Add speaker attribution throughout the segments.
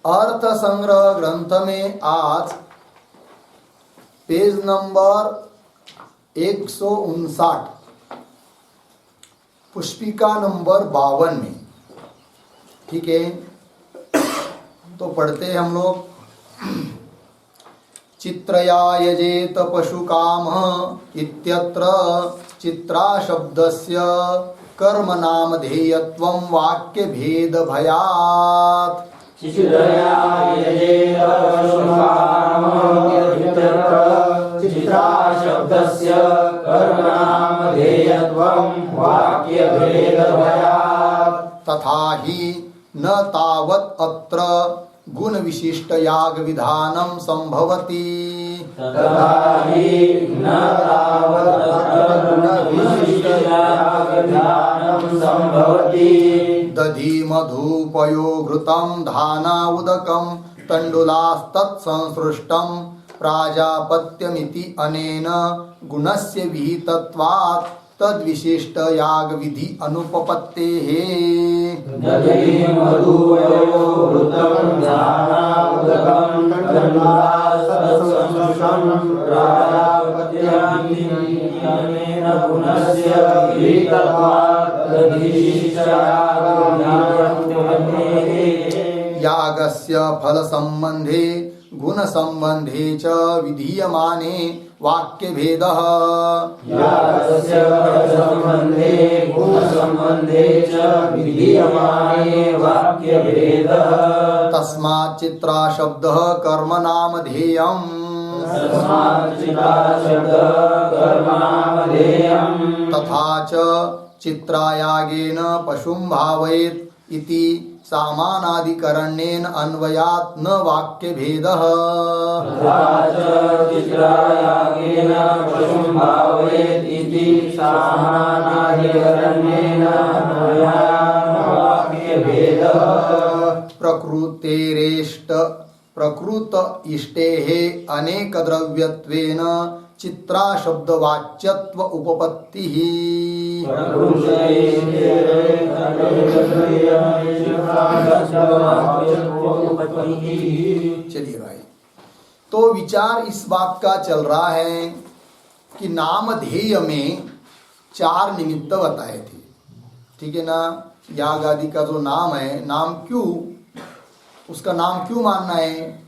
Speaker 1: अर्थ संग्रह ग्रंथ में आज पेज नंबर 159 पुष्पिका नंबर 52 में, ठीक है। तो पढ़ते हैं हम लोग। चित्रया यजेत पशुकाम इत्यत्र चित्रा शब्दस्य कर्म नामधेयत्वं वाक्य भेद भयात्।
Speaker 2: चित्रया यजेत पशुकाम इत्यत्र चित्रा शब्दस्य कर्म नामधेयत्वं वाक्य भेद भयात्।
Speaker 1: तथा हि न तावत् अत्र गुण विशिष्ट याग विधानम संभवति।
Speaker 2: तथा हि न तावत् अत्र गुण विशिष्ट याग विधानम संभवति।
Speaker 1: दधि मधुपयो घृतं धाना उदकं तण्डुलास्तत्संसृष्टं प्राजापत्यमिति अनेन गुणस्य विहितत्वात् तद्विशिष्ट याग विधि अनुपपत्तेः।
Speaker 2: दधि मधुपयो घृतं धाना उदकं तण्डुलास्तत्संसृष्टं प्राजापत्यमिति अनेन गुणस्य विहितत्वात् तद्विशिष्ट
Speaker 1: यागस्य फल संबंधे गुण संबंधे च विधीयमाने वाक्य भेदः।
Speaker 2: यागस्य फल संबंधे गुण संबंधे च विधीयमाने वाक्य भेदः।
Speaker 1: तस्मात् चित्रा शब्दः कर्म नामधेयम्।
Speaker 2: तस्मात् चित्रा शब्दः कर्म नामधेयम्।
Speaker 1: तथा च चित्रायागेन पशुं भावयेत् इति सामानाधिकरण्येन अन्वयात् न वाक्य भेदः।
Speaker 2: तथा च चित्रायागेन पशुं भावयेत् इति सामानाधिकरण्येन अन्वयात् न वाक्य भेदः।
Speaker 1: प्रकृत इष्टेः अनेक द्रव्यत्वेन चित्रा शब्द वाच्यत्व उपपत्तिः। चलिए भाई, तो विचार इस बात का चल रहा है कि नामधेय में 4 निमित्त बताए थे, ठीक है ना। याग आदि का जो नाम है, नाम क्यों, उसका नाम क्यों मानना है,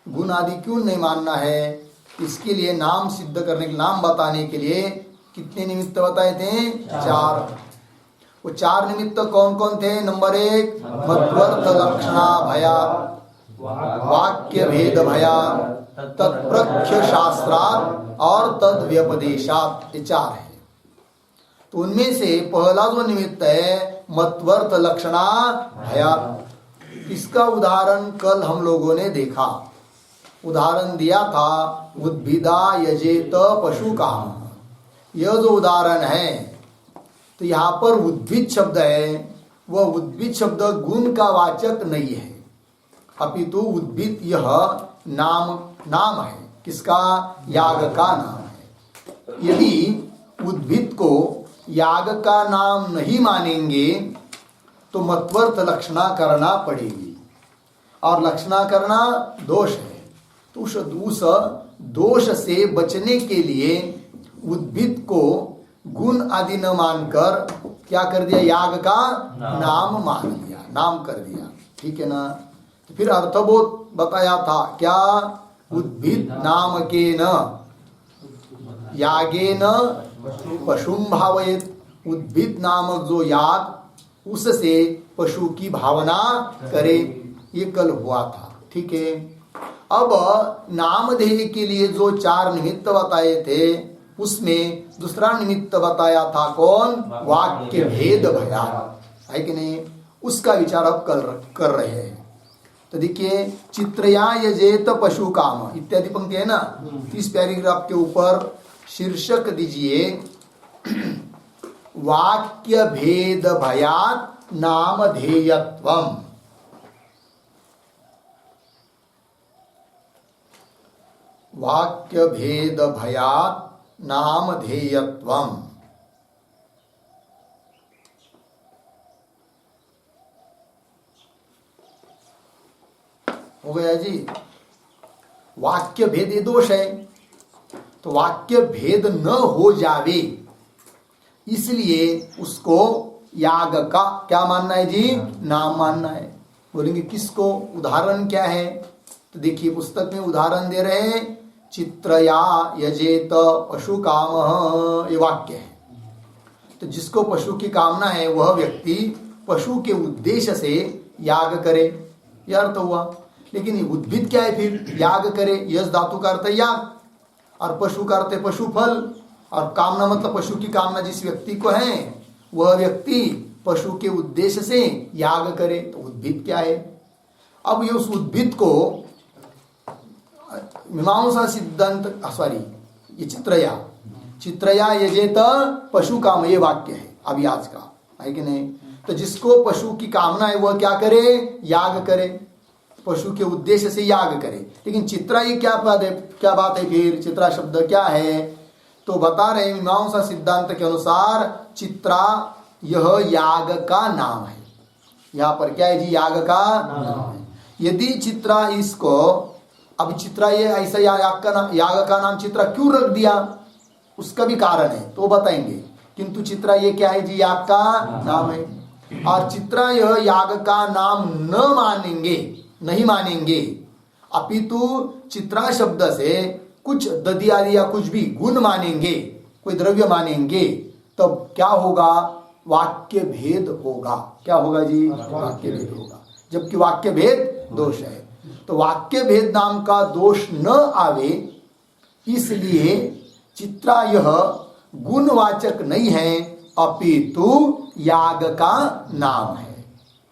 Speaker 1: गुण आदि क्यों नहीं मानना है, इसके लिए नाम सिद्ध करने के, नाम बताने के लिए कितने निमित्त बताए थे? 4। वो 4 निमित्त कौन कौन थे? नंबर 1 मध्वर्थ लक्षणा भया वाक्य भेद भया तत्प्रख्य शास्त्रात् और तद व्यपदेशात्, ये 4 है। तो उनमें से पहला जो निमित्त है मत्वर्थ लक्षणा भया, इसका उदाहरण कल हम लोगों ने देखा, उदाहरण दिया था उद्भिदा यजेत पशु काम। यह जो उदाहरण है, तो यहाँ पर उद्भिद शब्द है, वह उद्भिद शब्द गुण का वाचक नहीं है, अपितु उद्भिद यह नाम है। किसका? याग का नाम है। यदि उद्भिद को याग का नाम नहीं मानेंगे तो मत्वर्थ लक्षणा करना पड़ेगी, और लक्षणा करना दोष है। तो उस दोष से बचने के लिए उद्भिद को गुण आदि न मानकर क्या कर दिया? याग का नाम मान लिया, नाम कर दिया, ठीक है ना। तो फिर अर्थबोध बताया था क्या? उद्भिद नाम के न यागे न पशुं भावयेत्, उद्भिद नामक जो याग उससे पशु की भावना करे, ये कल हुआ था। ठीक है, अब नामधेय के लिए जो 4 निमित्त बताए थे उसमें दूसरा निमित्त बताया था कौन? वाक्य भेद भयात, है कि नहीं? उसका विचार अब कर रहे हैं। तो देखिए, चित्रया यजेत पशु काम इत्यादि पंक्ति है ना, इस पैराग्राफ के ऊपर शीर्षक दीजिए वाक्य भेद भयात नामधेयत्वम। वाक्य भेद भयात नामधेयत्वम। हो गया जी। वाक्य भेद ये दोष है, तो वाक्य भेद न हो जावे इसलिए उसको याग का क्या मानना है जी? नाम मानना है। बोलेंगे किसको? उदाहरण क्या है? तो देखिए पुस्तक में उदाहरण दे रहे हैं, चित्रया यजेत पशु काम, ये वाक्य है। तो जिसको पशु की कामना है वह व्यक्ति पशु के उद्देश्य से याग करे, यह अर्थ हुआ। लेकिन ये उद्भिद क्या है फिर? याग करे, यश धातु का अर्थ है याग, और पशु का अर्थ है पशु फल, और कामना मतलब पशु की कामना जिस व्यक्ति को है वह व्यक्ति पशु के उद्देश्य से याग करे, तो उद्भिद क्या है? अब ये उस उद्भिद को मीमांसा सिद्धांत ये चित्रया यजेत पशु काम, ये वाक्य है अभी आज का, है कि नहीं? तो जिसको पशु की कामना है वह क्या करे? याग करे, पशु के उद्देश्य से याग करे। लेकिन चित्रा ये क्या बात है फिर? चित्रा शब्द क्या है? तो बता रहे मीमांसा सिद्धांत के अनुसार चित्रा यह याग का नाम है। यहाँ पर क्या है जी? याग का नाम है। यदि चित्रा इसको, अब चित्रा ये ऐसा याग का नाम चित्रा क्यों रख दिया, उसका भी कारण है तो बताएंगे। किंतु चित्रा ये क्या है जी? याग का नाम है। और चित्रा यह याग का नाम नहीं मानेंगे, अपितु चित्रा शब्द से कुछ दधि आदि या कुछ भी गुण मानेंगे, कोई द्रव्य मानेंगे, तब क्या होगा? वाक्य भेद होगा। क्या होगा जी? वाक्य भेद होगा, जबकि वाक्य भेद दोष है। तो वाक्य भेद नाम का दोष न आवे इसलिए चित्रा यह गुणवाचक नहीं है, अपितु याग का नाम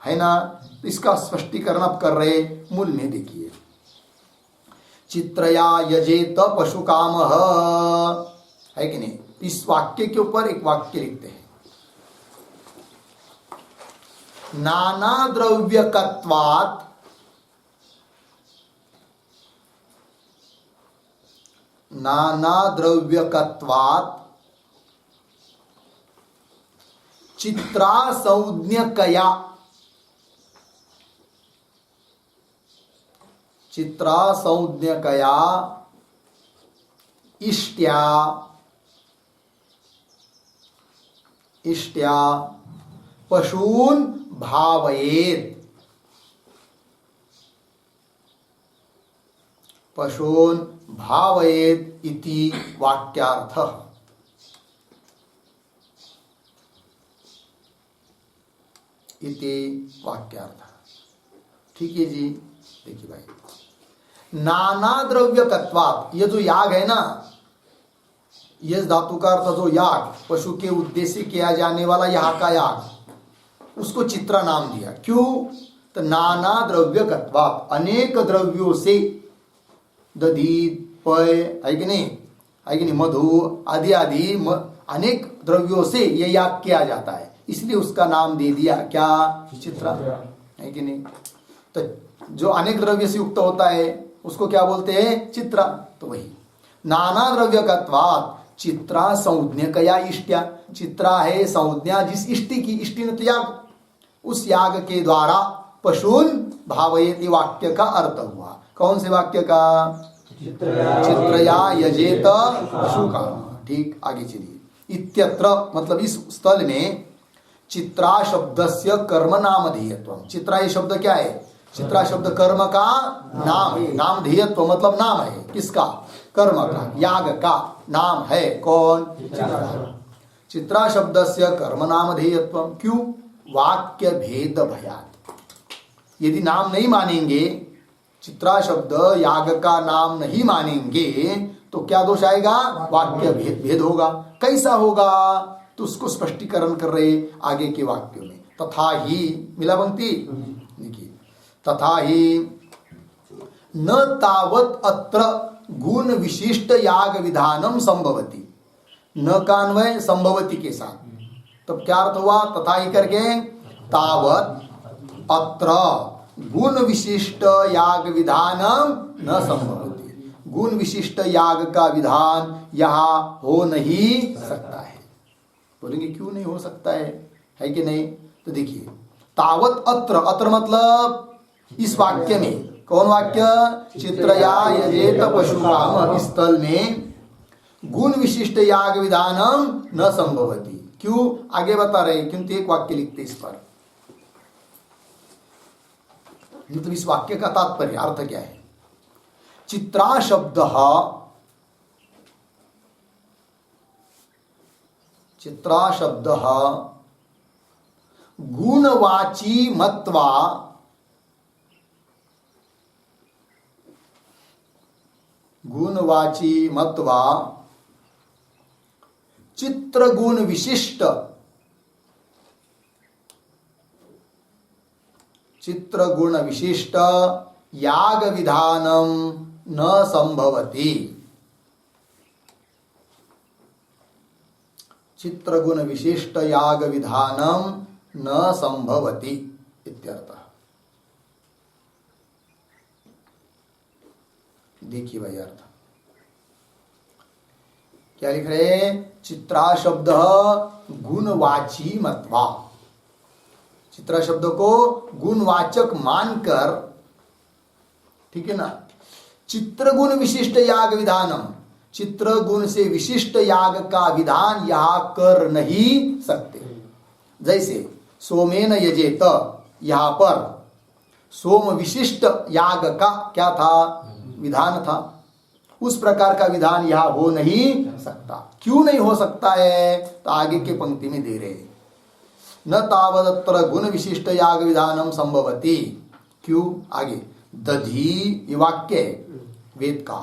Speaker 1: है ना? इसका स्पष्टीकरण अब कर रहे मूल में देखिए, चित्रया यजेत पशु काम, है कि नहीं? इस वाक्य के ऊपर एक वाक्य लिखते हैं, नाना द्रव्यकत्वात् चित्रा संज्ञकया, चित्रा संज्ञकया इष्ट्या पशून् भावयेत्, पशून् भावयेत् इति वाक्यार्थः। इति वाक्यार्थः। ठीक है जी। देखिए भाई, नाना द्रव्यकत्वात्, ये जो याग है ना, यह धातु का अर्थ जो याग, पशु के उद्देश्य से किया जाने वाला यहाँ का याग, उसको चित्रा नाम दिया। क्यों? तो नाना द्रव्यकत्वात्, अनेक द्रव्यों से, दधि पेय, है कि नहीं, मधु आदि आदि अनेक द्रव्यों से यह याग किया जाता है, इसलिए उसका नाम दे दिया क्या? चित्रा, है कि नहीं? तो जो अनेक द्रव्य से युक्त होता है उसको क्या बोलते हैं? चित्रा। तो वही नाना द्रव्यकत्वात् चित्रा संज्ञकया इष्ट्या, चित्रा है संज्ञा जिस इष्टि की, इष्टि ने तो याग, उस याग के द्वारा पशून भावयेति वाक्य का अर्थ हुआ। कौन से वाक्य का? चित्रया यजेत पशु का। ठीक, आगे चलिए। इत्यत्र मतलब इस स्थल में चित्रा शब्दस्य कर्म नामधेयत्वम्। चित्रा ये शब्द क्या है? चित्रा शब्द कर्म का नाम है। नामधेयत्व मतलब नाम है, किसका? कर्म का, याग का नाम है। कौन? चित्रा। चित्रा शब्दस्य कर्म नामधेयत्वम, क्यों? वाक्य भेद भयात। यदि नाम नहीं मानेंगे, चित्रा शब्द याग का नाम नहीं मानेंगे, तो क्या दोष आएगा? वाक्य भेद होगा। कैसा होगा? तो उसको स्पष्टीकरण कर रहे आगे के वाक्यों में। तथा ही, मिला पंक्ति देखिए, तथा ही न तावत अत्र गुण विशिष्ट याग विधानम संभवती। न का अन्वय संभवती के साथ, तब क्या अर्थ हुआ? तथा ही करके तावत अत्र गुण विशिष्ट याग विधानम न संभवती। गुण विशिष्ट याग का विधान यहां हो नहीं सकता है। बोलेंगे क्यों नहीं हो सकता है कि नहीं? तो देखिए, तावत अत्र, अत्र मतलब इस वाक्य में, कौन वाक्य? चित्रया यजेत पशुकाम, इस स्थल में गुण विशिष्ट याग विधानम न संभवती। क्यों? आगे बता रहे, किंतु एक वाक्य लिखते इस पर। मतलब इस वाक्य का तात्पर्य अर्थ क्या है? चित्रा शब्द, चित्रा शब्द गुणवाची मत्वा, गुणवाची मत्वा चित्रगुण विशिष्ट, चित्रगुण विशिष्ट याग विधानम न संभवति। चित्रगुण विशिष्ट याग विधानम न संभवति इत्यर्थः। देखिए भाई अर्थ क्या लिख रहे हैं? चित्रा शब्द गुणवाची मत्वा, चित्रा शब्द को गुणवाचक मानकर, ठीक है ना, चित्रगुण विशिष्ट याग विधानम, चित्र गुण से विशिष्ट याग का विधान यहां कर नहीं सकते। जैसे सोमेन यजेत, यहां पर सोम विशिष्ट याग का क्या था? विधान था। उस प्रकार का विधान यहां हो नहीं सकता। क्यों नहीं हो सकता है? तो आगे के पंक्ति में दे रहे, न तावदत्र गुण विशिष्ट याग विधानम संभवति। क्यों? आगे दधी, ये वाक्य वेद का,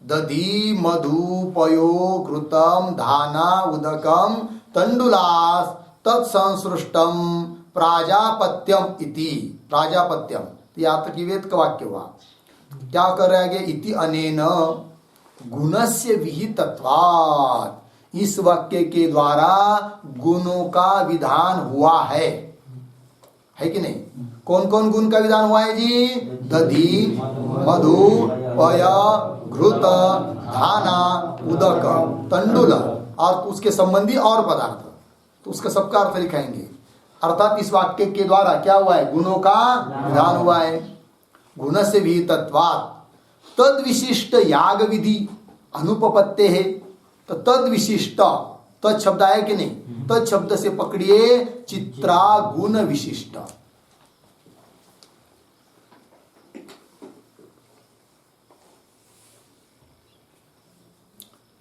Speaker 1: दधी मधुपयो घृतम धाना उदकम तंडुलास तत्संसृष्टम प्राजापत्यम इति। प्राजापत्यम, यहां तक वेद का वाक्य हुआ। क्या कर रहे हैं? इति अनेन गुणस्य विहितत्वात्, इस वाक्य के द्वारा गुणों का विधान हुआ है कि नहीं? कौन कौन गुण का विधान हुआ है जी? दधी, मधु, पय, घृत, धाना, उदक, तंडुल और उसके संबंधी और पदार्थ, तो उसका सबका अर्थ लिखाएंगे। अर्थात इस वाक्य के द्वारा क्या हुआ है? गुणों का विधान हुआ है। गुण से भी तत्वात् तद विशिष्ट याग विधि अनुपपत्ते है। तो तद विशिष्ट, तद शब्द आया कि नहीं? तद शब्द से पकड़िए चित्रा गुण विशिष्ट।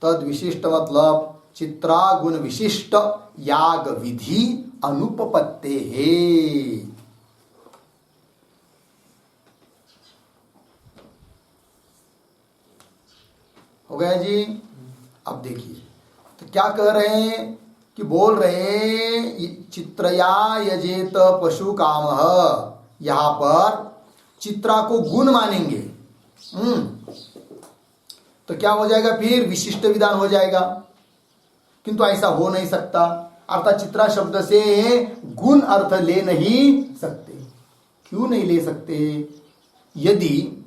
Speaker 1: तद विशिष्ट मतलब चित्रा गुण विशिष्ट याग विधि अनुपपत्ते है। हो गया जी? अब देखिए तो क्या कह रहे हैं कि बोल रहे हैं चित्रया यजेत पशु काम, यहां पर चित्रा को गुण मानेंगे तो क्या हो जाएगा? फिर विशिष्ट विधान हो जाएगा। किंतु ऐसा हो नहीं सकता, अर्थात चित्रा शब्द से गुण अर्थ ले नहीं सकते। क्यों नहीं ले सकते? यदि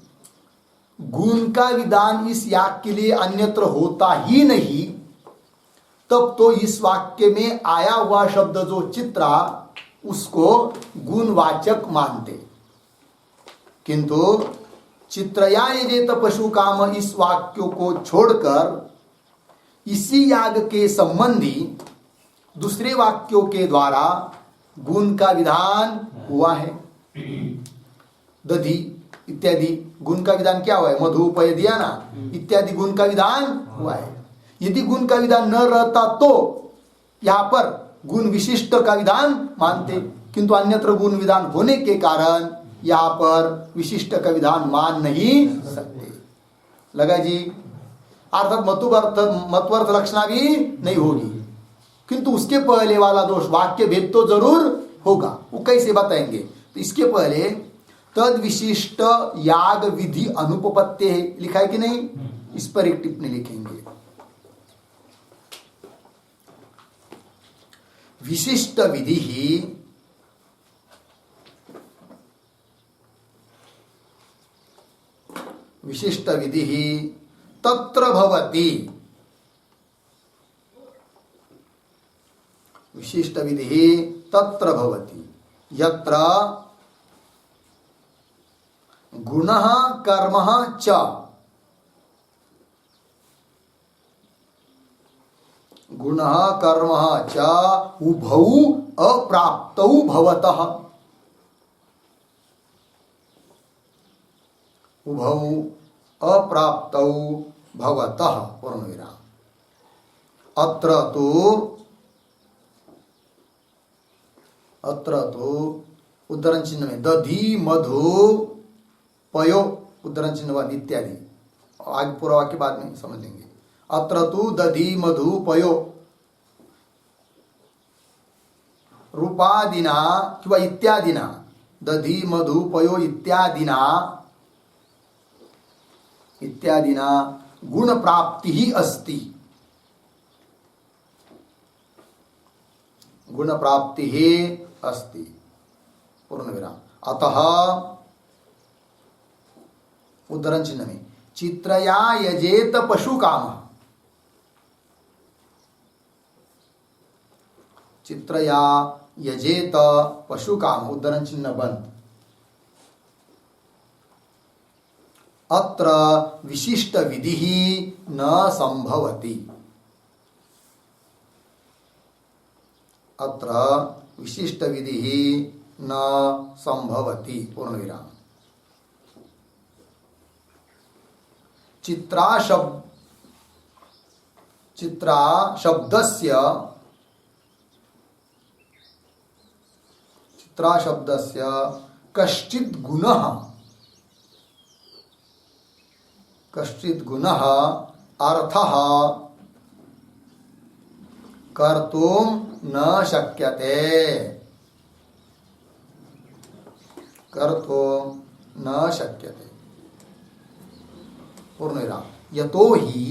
Speaker 1: गुण का विधान इस याग के लिए अन्यत्र होता ही नहीं, तब तो इस वाक्य में आया हुआ शब्द जो चित्रा, उसको गुणवाचक मानते। किंतु चित्रया यजेत पशु काम, इस वाक्यों को छोड़कर इसी याग के संबंधी दूसरे वाक्यों के द्वारा गुण का विधान हुआ है। दधी इत्यादि गुण का विधान क्या हुआ है? मधुपय दिया ना, इत्यादि गुण का विधान हुआ है। यदि गुण का विधान न रहता तो यहाँ पर गुण विशिष्ट का विधान मानते, किंतु अन्यत्र गुण विधान होने के कारण यहाँ पर विशिष्ट का विधान मान नहीं सकते। लगा जी? अर्थात मतवर्थ लक्षणा भी नहीं होगी, किंतु उसके पहले वाला दोष वाक्य भेद तो जरूर होगा। वो कैसे बताएंगे? तो इसके पहले तद विशिष्ट याग विधि अनुपपत्ति है, लिखा है कि नहीं? इस पर एक टिप्पणी लिखेंगे। विशिष्ट विधि ही तत्र भवति। विशिष्ट विधि तत्र भवति यत्र गुणः कर्मः च उभौ अप्राप्तौ भवतः। उभौ अप्राप्तौ भवतः पूर्णविराम। अत्र तो उद्धरण चिन्ह में दधि मधु पयो उद्धरण चिन्ह बाद इत्यादि, आगे पूरा वाक्य बाद में समझ लेंगे। अत्र तु दधि मधु पयो रूपादिना किंवा इत्यादिना, दधि मधु पयो इत्यादिना गुण प्राप्ति ही अस्ति। गुण प्राप्ति ही अस्ति पूर्ण विराम। अतः उद्धरण चिन्ह में चित्रया यजेत पशु काम, चित्रया यजेत पशु काम उद्धरण चिन्ह बंद। अत्र विशिष्ट विधि न संभवति। अत्र विशिष्ट विधि न संभवति पूर्ण विराम। चित्रा शब्दस्य कश्चित् गुणः अर्थः कर्तुं न शक्यते। पूर्ण विराम। यतो ही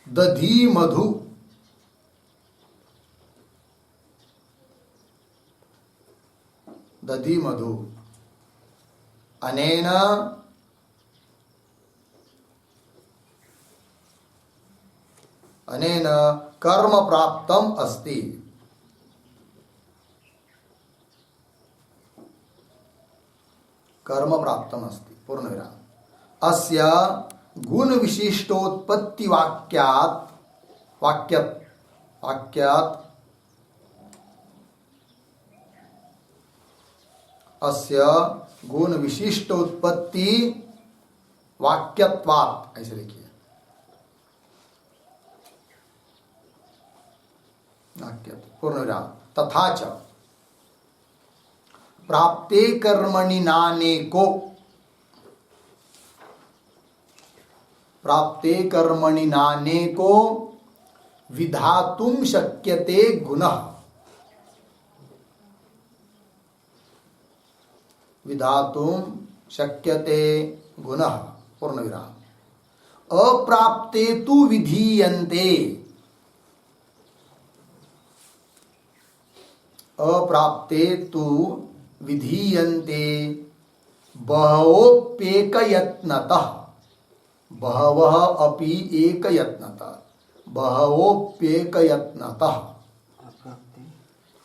Speaker 1: दधि मधु अनेन कर्म प्राप्तम अस्ति। पूर्ण विराम। अस्य गुण विशिष्टोत्पत्ति वाक्यात् अस्य गुण विशिष्टोत्पत्ति वाक्यत्वात्, ऐसे लिखिए पूर्ण विराम। तथा च प्राप्ते कर्मणि नानेको विधातुं शक्यते गुणः। पूर्ण विराम। अप्राप्ते तु विधीयन्ते। बहवोप्येकयत्नतः।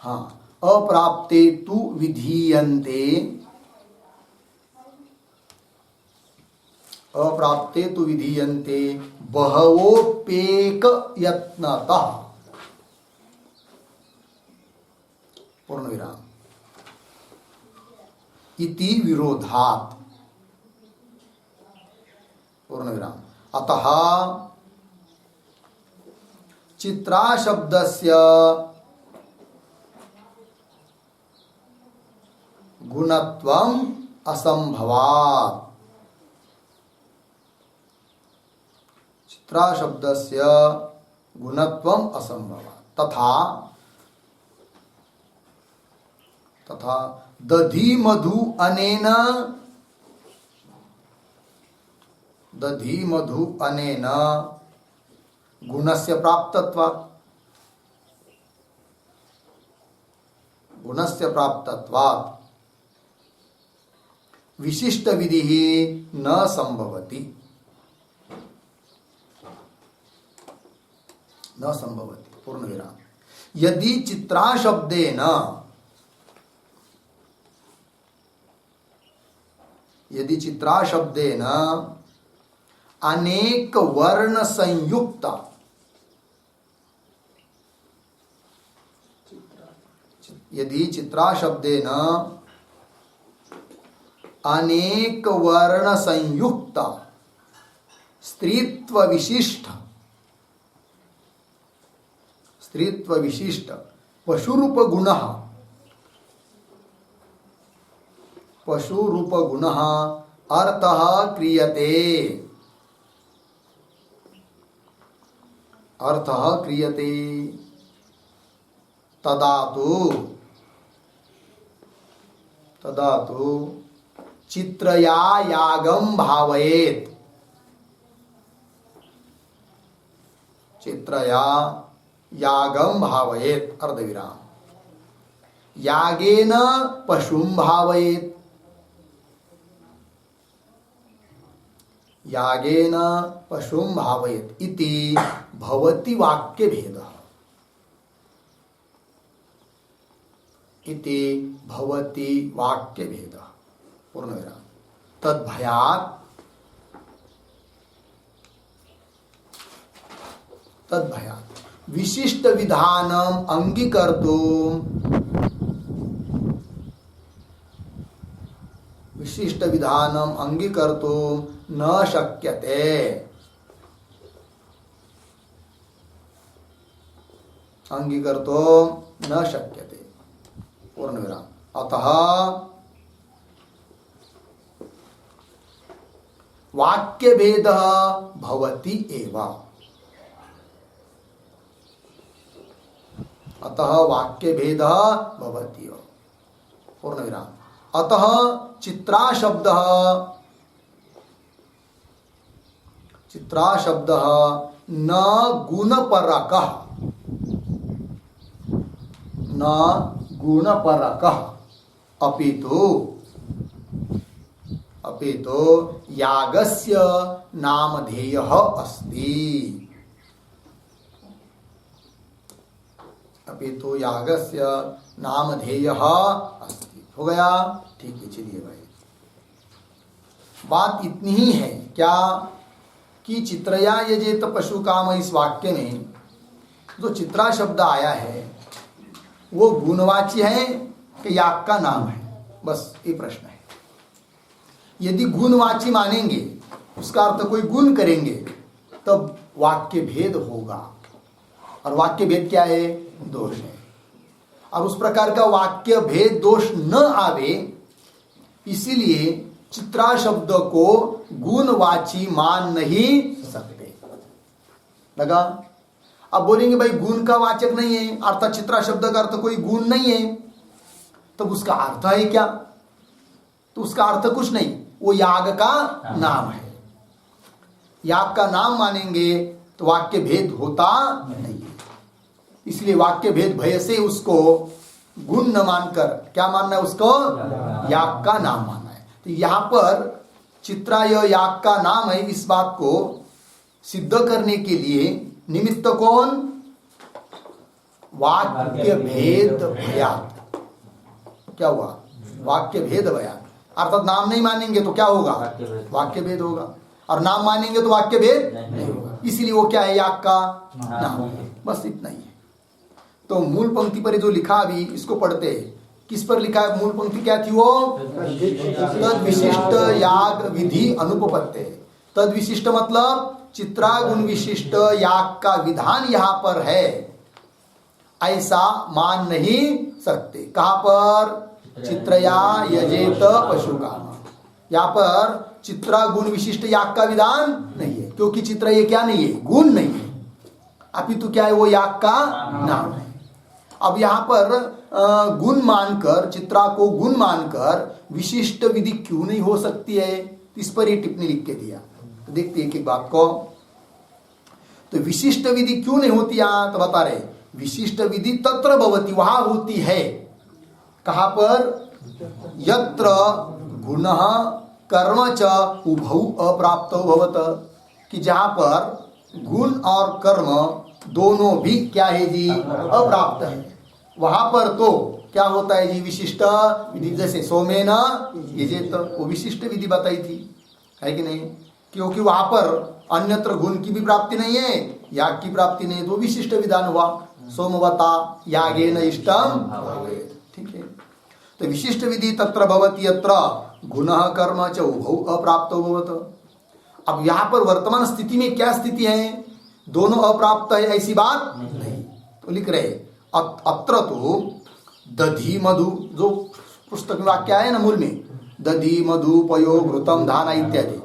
Speaker 1: हाँ, अप्राप्ते तु विधीयन्ते। बहवोप्येकयत्नतः। पूर्ण विराम। इति विरोधात् पूर्ण विराम। अतः चित्रा शब्दस्य गुणत्वम असंभवात्। चित्रा शब्दस्य गुणत्वम असंभवात्। तथा दधि मधु अनेन गुणस्य प्राप्तत्वात् विशिष्ट विधि न संभवति। पूर्ण विराम। यदि चित्रा शब्देन अनेक वर्ण संयुक्त स्त्रीत्व विशिष्ट पशुरूप गुणः अर्थः क्रियते तदा तो चित्रया यागम भावयेत्। अर्धविराम। यागेन पशुं भावयेत्। इति भवति वाक्य भेदः। पूर्ण विराम। तद्भयात् विशिष्ट विधानम अंगीकर्तुं न शक्यते। पूर्ण विराम। अतः वाक्य भेद भवति एव। पूर्ण विराम। अतः चित्रा शब्दः न गुणपरकः अपितु यागस्य नामधेयः अस्ति। हो गया? ठीक है, चलिए भाई, बात इतनी ही है क्या कि चित्रया यजेत पशु काम, इस वाक्य में जो चित्रा शब्द आया है वो गुणवाची है कि याग का नाम है? बस ये प्रश्न है। यदि गुणवाची मानेंगे, उसका अर्थ कोई गुण करेंगे, तब वाक्य भेद होगा। और वाक्य भेद क्या है? दोष है। और उस प्रकार का वाक्य भेद दोष न आवे, इसीलिए चित्रा शब्द को गुणवाची मान नहीं सकते। लगा? अब बोलेंगे भाई गुण का वाचक नहीं है, अर्थात चित्रा शब्द का अर्थ कोई गुण नहीं है, तब उसका अर्थ है क्या? तो उसका अर्थ कुछ नहीं, वो याग का नाम है। याग का नाम मानेंगे तो वाक्य भेद होता नहीं है। इसलिए वाक्य भेद भय से उसको गुण न मानकर क्या मानना है? उसको याग का नाम मानना है। तो यहां पर चित्रा याग का नाम है, इस बात को सिद्ध करने के लिए निमित्त कौन? वाक्य भेद भयात। क्या हुआ? वाक्य भेद भयात। अर्थात नाम नहीं मानेंगे तो क्या होगा? वाक्य भेद होगा। और नाम मानेंगे तो वाक्य भेद नहीं होगा। इसीलिए वो क्या है? याग का नाम है। बस इतना ही है। तो मूल पंक्ति पर जो लिखा, अभी इसको पढ़ते हैं। किस पर लिखा है? मूल पंक्ति क्या थी वो? तद विशिष्ट याग विधि अनुपपत्ते। तद विशिष्ट मतलब चित्रा गुण विशिष्ट याग का विधान यहां पर है, ऐसा मान नहीं सकते। कहां पर? चित्रया यजेत पशु काम। यहां पर चित्रा गुण विशिष्ट याग का विधान नहीं है, क्योंकि चित्र ये क्या नहीं है? गुण नहीं है, अपितु क्या है? वो याग का नाम है। अब यहां पर गुण मानकर, चित्रा को गुण मानकर विशिष्ट विधि क्यों नहीं हो सकती है? इस पर ये टिप्पणी लिख के दिया। तो देखते हैं एक एक बात को। तो विशिष्ट विधि क्यों नहीं होती यहां? तो बता रहे, विशिष्ट विधि तत्र भवति, वहां होती है। कहां पर? यत्र गुणः कर्म च उभौ अप्राप्त भवत, कि जहां पर गुण और कर्म दोनों भी क्या है जी? अप्राप्त है। वहां पर तो क्या होता है जी? विशिष्ट विधि। जैसे सोमेन यजेत, वो विशिष्ट विधि बताई थी, है कि नहीं? क्योंकि वहां पर अन्यत्र गुण की भी प्राप्ति नहीं है, याग की प्राप्ति नहीं है, तो विशिष्ट विधान हुआ। सोमवता यागेन इष्टम भवेत्, ठीक है। तो विशिष्ट विधि तत्र भवति यत्र गुणः कर्म च उभौ अप्राप्त भवत। अब यहां पर वर्तमान स्थिति में क्या स्थिति है? दोनों अप्राप्त है, ऐसी बात नहीं। तो लिख रहे अत्र तो दधि मधु, जो पुस्तक में वाक्य है ना मूल में, दधि मधु पयो घृतम धाना इत्यादि,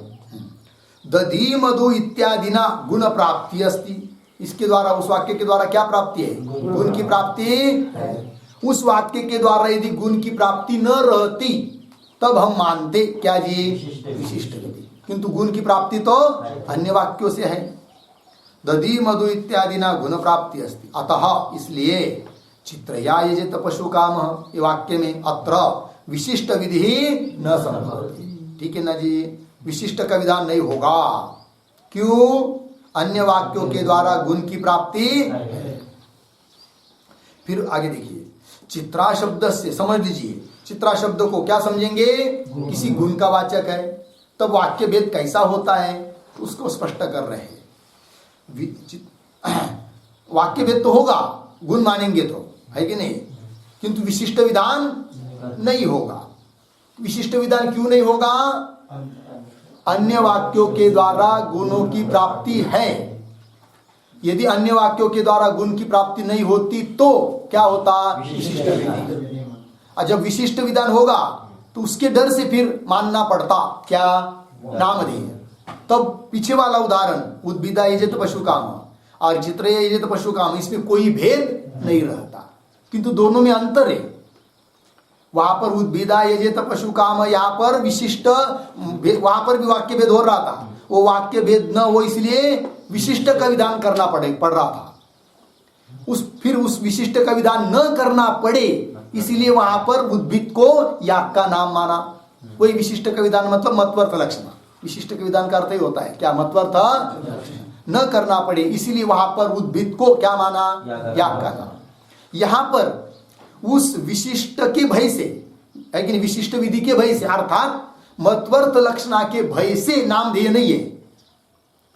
Speaker 1: दधि मधु इत्यादि ना गुण प्राप्ति अस्ति। इसके द्वारा, उस वाक्य के द्वारा क्या प्राप्ति है? गुण की प्राप्ति है। उस वाक्य के द्वारा यदि गुण की प्राप्ति न रहती तब हम मानते क्या जी? विशिष्ट विधि। किंतु गुण की प्राप्ति तो अन्य वाक्यों से है। दधि मधु इत्यादि ना गुण प्राप्ति अस्ति, अतः इसलिए चित्रया यजेत पशु काम, ये वाक्य में अत्र विशिष्ट विधि न संभवति। ठीक है ना जी? विशिष्ट का विधान नहीं होगा। क्यों? अन्य वाक्यों के द्वारा गुण की प्राप्ति है। फिर आगे देखिए, चित्रा शब्द से समझ लीजिए, चित्रा शब्द को क्या समझेंगे? किसी गुण का वाचक है। तब वाक्य भेद कैसा होता है उसको स्पष्ट कर रहे हैं। वाक्य भेद तो होगा, गुण मानेंगे तो, है कि नहीं? किंतु विशिष्ट विधान नहीं होगा। विशिष्ट विधान क्यों नहीं होगा? अन्य वाक्यों के द्वारा गुणों की प्राप्ति है। यदि अन्य वाक्यों के द्वारा गुण की प्राप्ति नहीं होती तो क्या होता? विशिष्ट विधान। और जब विशिष्ट विधान होगा तो उसके डर से फिर मानना पड़ता क्या? नामधेय। तब पीछे वाला उदाहरण उद्भिदा यजेत पशु काम और चित्र यजेत पशु काम, इसमें कोई भेद नहीं रहता, किंतु दोनों में अंतर है। वहां पर उद्भिदा यजेत पशु काम, यहाँ पर विशिष्ट, वहां पर भी वाक्य भेद हो रहा था। वो वाक्य भेद न हो इसलिए विशिष्ट का विधान करना पड़ रहा था। फिर उस विशिष्ट का विधान न करना पड़े इसलिए वहां पर उद्भिद को याग का नाम माना। वही विशिष्ट का विधान मतलब मत्वर्थ लक्षण। विशिष्ट के विधान का अर्थ ही होता है क्या? मत्वर्थ न करना पड़े, इसीलिए वहां पर उद्भिद को क्या माना? याग का नाम। यहां पर उस विशिष्ट के भय से, है कि नहीं? विशिष्ट विधि के भय से, अर्थात मत्वर्थ लक्षणा के भय से नामधेय नहीं है,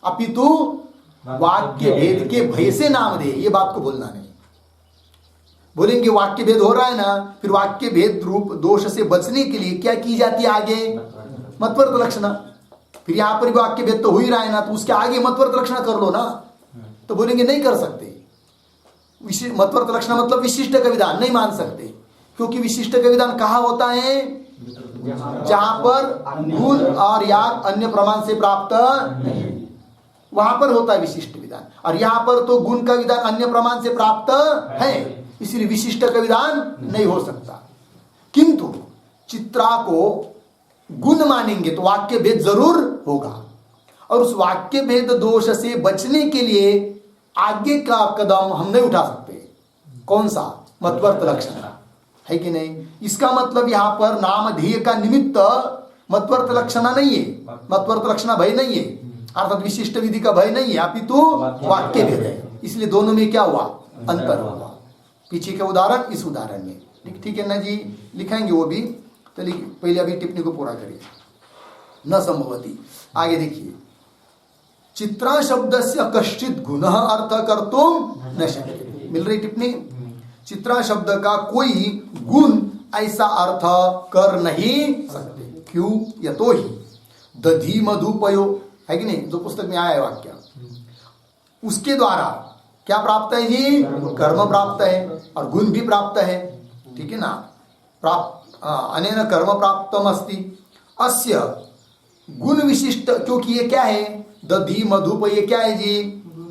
Speaker 1: अपितु वाक्य भेद के भय से नामधेय। ये बात को बोलना नहीं। बोलेंगे वाक्य भेद हो रहा है ना, फिर वाक्य भेद रूप दोष से बचने के लिए क्या की जाती है आगे? मत्वर्थ लक्षणा। फिर यहां पर भी वाक्य भेद तो हो ही रहा है ना, तो उसके आगे मत्वर्थ लक्षणा कर लो ना। तो बोलेंगे नहीं कर सकते। मत्वर्थ लक्षण मतलब विशिष्ट का विधान नहीं मान सकते, क्योंकि विशिष्ट का विधान कहाँ होता है? जहां पर गुण और याग अन्य प्रमाण से प्राप्त नहीं, वहां पर होता है विशिष्ट विधान। और यहां पर तो गुण का विधान अन्य प्रमाण से प्राप्त है, इसलिए विशिष्ट का विधान नहीं हो सकता। किंतु चित्रा को गुण मानेंगे तो वाक्य भेद जरूर होगा, और उस वाक्य भेद दोष से बचने के लिए आगे का कदम हम नहीं उठा सकते। कौन सा? मत्वर्थ लक्षण, है कि नहीं? इसका मतलब यहां पर नामधेय का निमित्त मत्वर्थ लक्षणा नहीं है, मत्वर्थ लक्षणा भय नहीं है, अर्थात विशिष्ट विधि का भय नहीं है, अपितु वाक्य भेद है। इसलिए दोनों में क्या हुआ? अंतर हुआ। पीछे के उदाहरण इस उदाहरण में ठीक है ना जी? लिखेंगे वो भी, तो पहले अभी टिप्पणी को पूरा करिए। न संभवती। आगे देखिए, चित्रा शब्द से कश्चित गुण अर्थ कर्तुम न शक्यते। मिल रही टिप्पणी? चित्रा शब्द का कोई गुण ऐसा अर्थ कर नहीं सकते। क्यों? यतो ही दधि मधु पयो, है कि नहीं, जो पुस्तक में आया है वाक्य, उसके द्वारा क्या प्राप्त है जी, कर्म प्राप्त है और गुण भी प्राप्त है, ठीक है ना। प्राप्त अनेन कर्म प्राप्तम अस्ति अस्य गुण विशिष्ट, क्योंकि ये क्या है, दधि मधुप, ये क्या है जी,